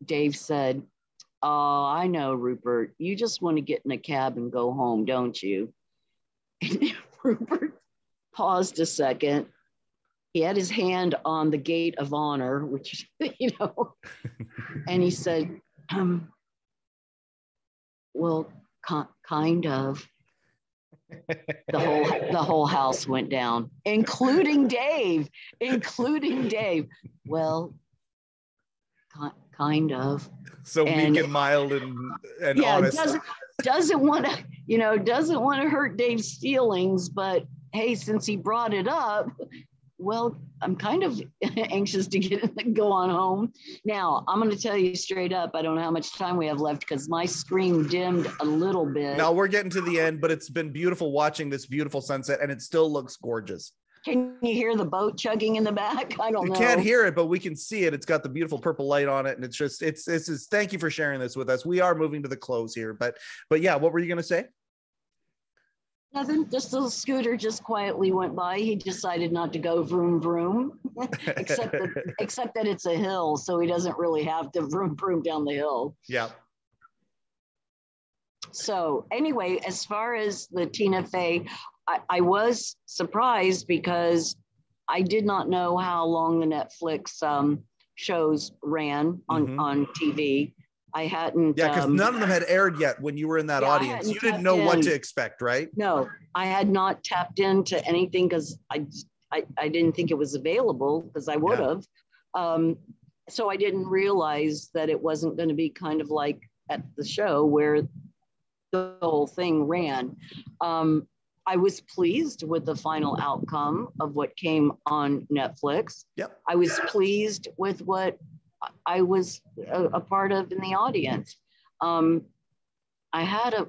Dave said, oh, I know, Rupert, you just want to get in a cab and go home, don't you? And Rupert paused a second. He had his hand on the gate of honor, which, and he said, well, kind of. The whole house went down, including Dave. Well, kind of. So meek and mild and honest. Doesn't want to hurt Dave's feelings, but hey, since he brought it up, well, I'm kind of anxious to go on home. Now, I'm going to tell you straight up, I don't know how much time we have left because my screen dimmed a little bit. Now we're getting to the end, but it's been beautiful watching this beautiful sunset, and it still looks gorgeous. Can you hear the boat chugging in the back? I don't know. You can't hear it, but we can see it. It's got the beautiful purple light on it, and it's thank you for sharing this with us. We are moving to the close here, but yeah, what were you going to say? Nothing, just a scooter just quietly went by. He decided not to go vroom vroom, except that it's a hill, so he doesn't really have to vroom vroom down the hill. Yeah. So anyway, as far as the Tina Fey, I was surprised because I did not know how long the Netflix shows ran on TV. I hadn't. Yeah, because none of them had aired yet when you were in that audience. You didn't know what to expect, right? No, I had not tapped into anything because I didn't think it was available because I would have. So I didn't realize that it wasn't going to be kind of like at the show where the whole thing ran. I was pleased with the final outcome of what came on Netflix. Yep. I was pleased with what I was a part of in the audience. I had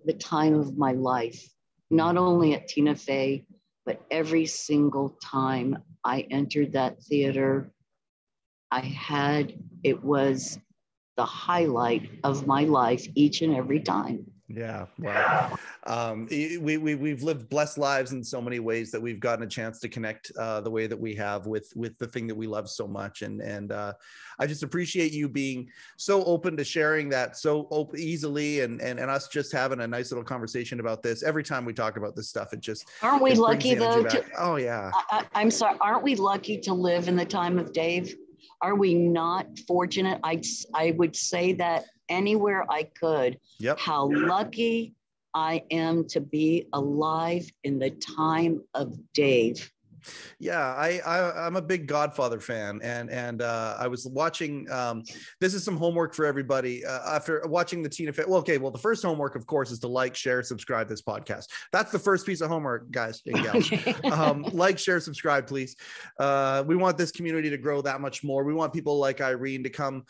the time of my life, not only at Tina Fey, but every single time I entered that theater, it was the highlight of my life each and every time. Yeah, well, we've lived blessed lives in so many ways that we've gotten a chance to connect the way that we have with the thing that we love so much, and I just appreciate you being so open to sharing that so easily, and us just having a nice little conversation about this. Every time we talk about this stuff, it just aren't we lucky though? Oh yeah, I'm sorry, aren't we lucky to live in the time of Dave? Are we not fortunate? I would say that anywhere I could. Yep. How lucky I am to be alive in the time of Dave. Yeah, I'm a big Godfather fan, and I was watching. This is some homework for everybody after watching the Tina Fey. Well, okay, well, the first homework, of course, is to like, share, subscribe this podcast. That's the first piece of homework, guys and gals. Like, share, subscribe, please. We want this community to grow that much more. We want people like Irene to come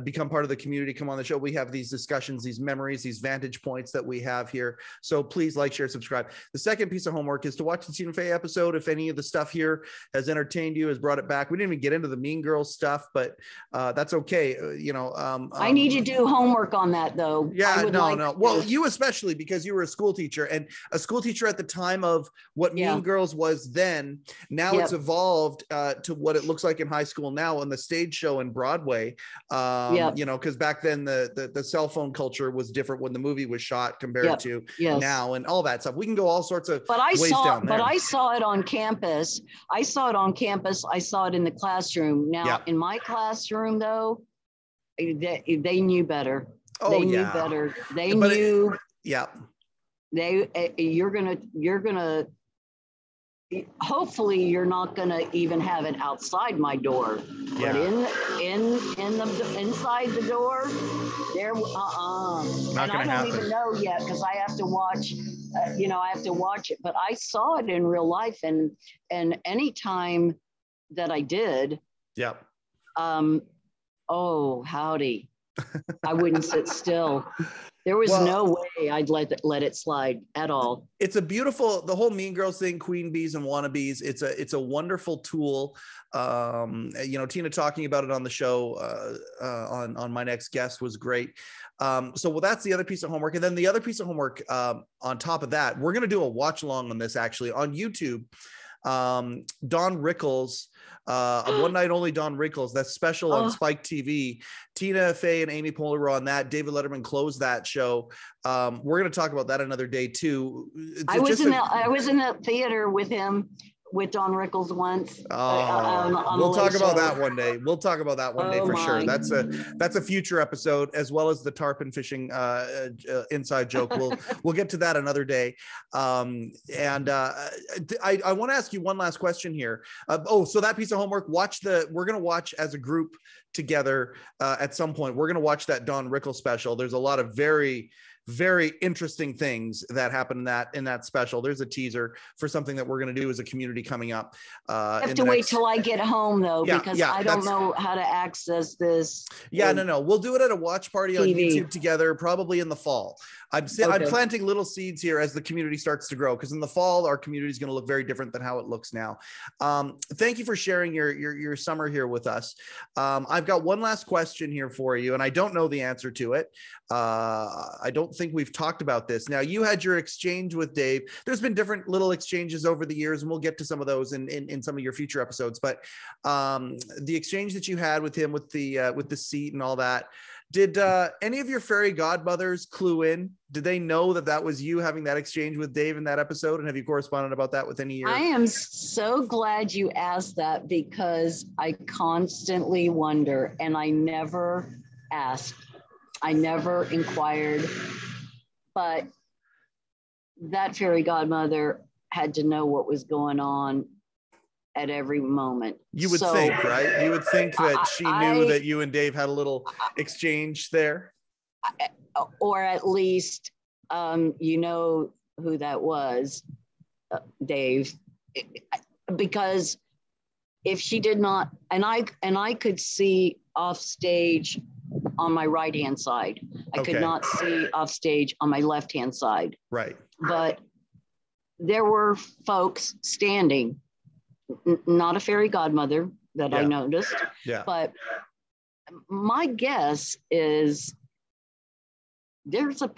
become part of the community, come on the show. We have these discussions, these memories, these vantage points that we have here. So please like, share, subscribe. The second piece of homework is to watch the Tina Fey episode. If any of the stuff here has entertained you, has brought it back. We didn't even get into the Mean Girls stuff, but that's okay. I need to do homework on that, though. Yeah, no. Well, you especially, because you were a school teacher, and a school teacher at the time of what Mean Girls was then. Now it's evolved to what it looks like in high school now on the stage show and Broadway. Because back then the cell phone culture was different when the movie was shot compared to now, and all that stuff. We can go all sorts of ways down there. But I saw it on campus. I saw it in the classroom. Now in my classroom, though, they knew better. They knew better. They knew. You're gonna. Hopefully, you're not gonna even have it outside my door. But inside the door, there. Not gonna happen. I don't even know yet because I have to watch. I have to watch it. But I saw it in real life, and any time that I did. Yep. Oh, howdy. I wouldn't sit still. There was no way I'd let it slide at all. It's a beautiful, the whole Mean Girls thing, Queen Bees and Wannabes. It's a wonderful tool. Tina talking about it on the show on My Next Guest was great. So that's the other piece of homework. And then the other piece of homework on top of that, we're going to do a watch along on this actually on YouTube. Don Rickles, One Night Only Don Rickles, that's special on Spike TV. Tina Fey and Amy Poehler were on that. David Letterman closed that show. We're going to talk about that another day too. I was in the theater with him, with Don Rickles once. We'll talk about that one day. We'll talk about that one day for sure. That's a future episode, as well as the tarpon fishing inside joke. We'll get to that another day. I want to ask you one last question here. So that piece of homework, we're going to watch as a group together at some point. We're going to watch that Don Rickles special. There's a lot of very, very interesting things that happen in that special. There's a teaser for something that we're going to do as a community coming up. I have to wait till I get home though, because I don't know how to access this. No. We'll do it at a watch party on YouTube together, probably in the fall. I'm planting little seeds here as the community starts to grow, because in the fall, our community is going to look very different than how it looks now. Thank you for sharing your summer here with us. I've got one last question here for you, and I don't know the answer to it. I don't think we've talked about this. Now, you had your exchange with Dave. There's been different little exchanges over the years, and we'll get to some of those in some of your future episodes. But the exchange that you had with him with the seat and all that, did any of your fairy godmothers clue in? Did they know that was you having that exchange with Dave in that episode? And have you corresponded about that with any of your... I am so glad you asked that, because I constantly wonder, and I never asked. I never inquired, but that fairy godmother had to know what was going on at every moment. You would think, right? You would think that she knew that you and Dave had a little exchange there. Or at least, you know who that was, Dave, because if she did not, and I could see off stage on my right hand side. I could not see off stage on my left hand side. Right. But there were folks standing, not a fairy godmother that I noticed. Yeah. But my guess is there's a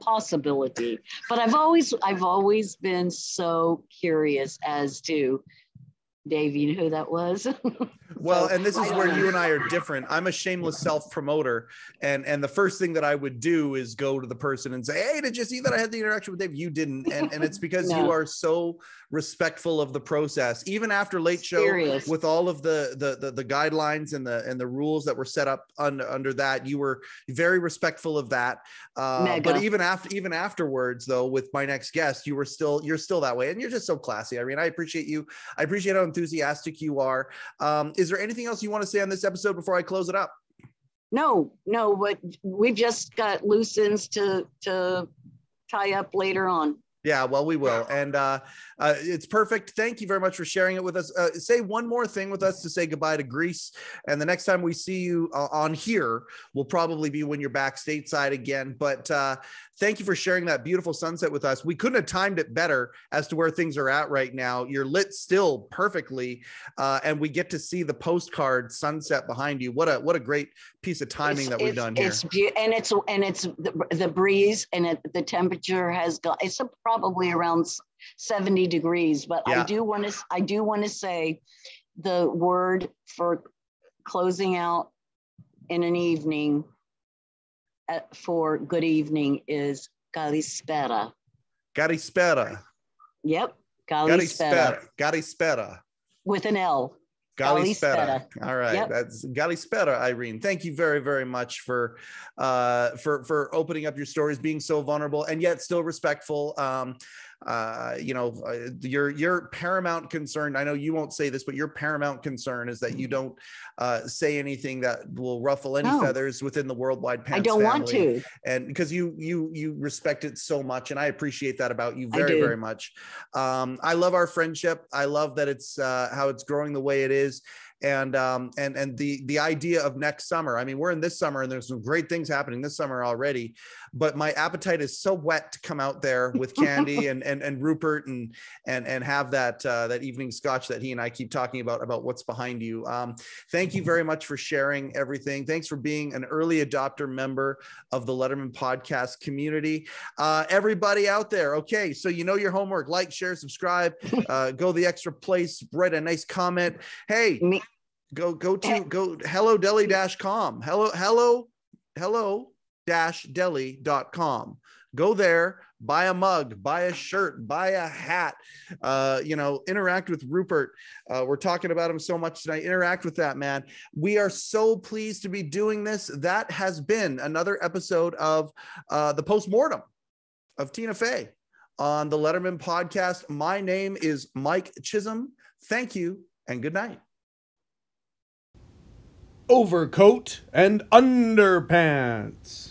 possibility. But I've always been so curious as to Dave, you know who that was? Well, So, and this I is don't where know. you and I are different. I'm a shameless self-promoter, and the first thing that I would do is go to the person and say, "Hey, did you see that I had the interaction with Dave?" You didn't, and it's because you No. are so respectful of the process, even after late show, Serious. with all of the guidelines and the rules that were set up under that. You were very respectful of that. But Mega. even afterwards, though, with my next guest, you're still that way, and you're just so classy, Irene. I appreciate you. I appreciate how enthusiastic you are. Is there anything else you want to say on this episode before I close it up? No, but we've just got loose ends to tie up later on. Yeah, well, we will. And it's perfect. Thank you very much for sharing it with us. Say one more thing with us to say goodbye to Greece. And the next time we see you on here will probably be when you're back stateside again. But thank you for sharing that beautiful sunset with us. We couldn't have timed it better as to where things are at right now. You're lit still perfectly. And we get to see the postcard sunset behind you. What a great piece of timing that we've done here. It's beautiful, and it's the breeze, and the temperature has got, it's probably around 70 degrees, but yeah. I do want to say the word for closing out in an evening for good evening is Kalispera. Kalispera. Yep. Kalispera. Kalispera. With an L. Kalispera. All right. Yep. That's Kalispera, Irene. Thank you very, very much for opening up your stories, being so vulnerable and yet still respectful. Your paramount concern, I know you won't say this, but your paramount concern is that you don't say anything that will ruffle any feathers within the Worldwide Pants family. I don't want to. And because you respect it so much, and I appreciate that about you very, very much. I love our friendship. I love that it's how it's growing the way it is. And the idea of next summer, I mean, we're in this summer and there's some great things happening this summer already, but my appetite is so wet to come out there with Candy and Rupert and have that evening scotch that he and I keep talking about what's behind you. Thank you very much for sharing everything. Thanks for being an early adopter member of the Letterman Podcast community. Everybody out there. Okay. So you know your homework, like, share, subscribe, go the extra place, write a nice comment. Hey, go hello-deli.com, hello-deli.com. Go there, buy a mug, buy a shirt, buy a hat, interact with Rupert. We're talking about him so much tonight. Interact with that man. We are so pleased to be doing this. That has been another episode of the Postmortem of Tina Fey on the Letterman Podcast. My name is Mike Chisholm. Thank you and good night. Overcoat and underpants.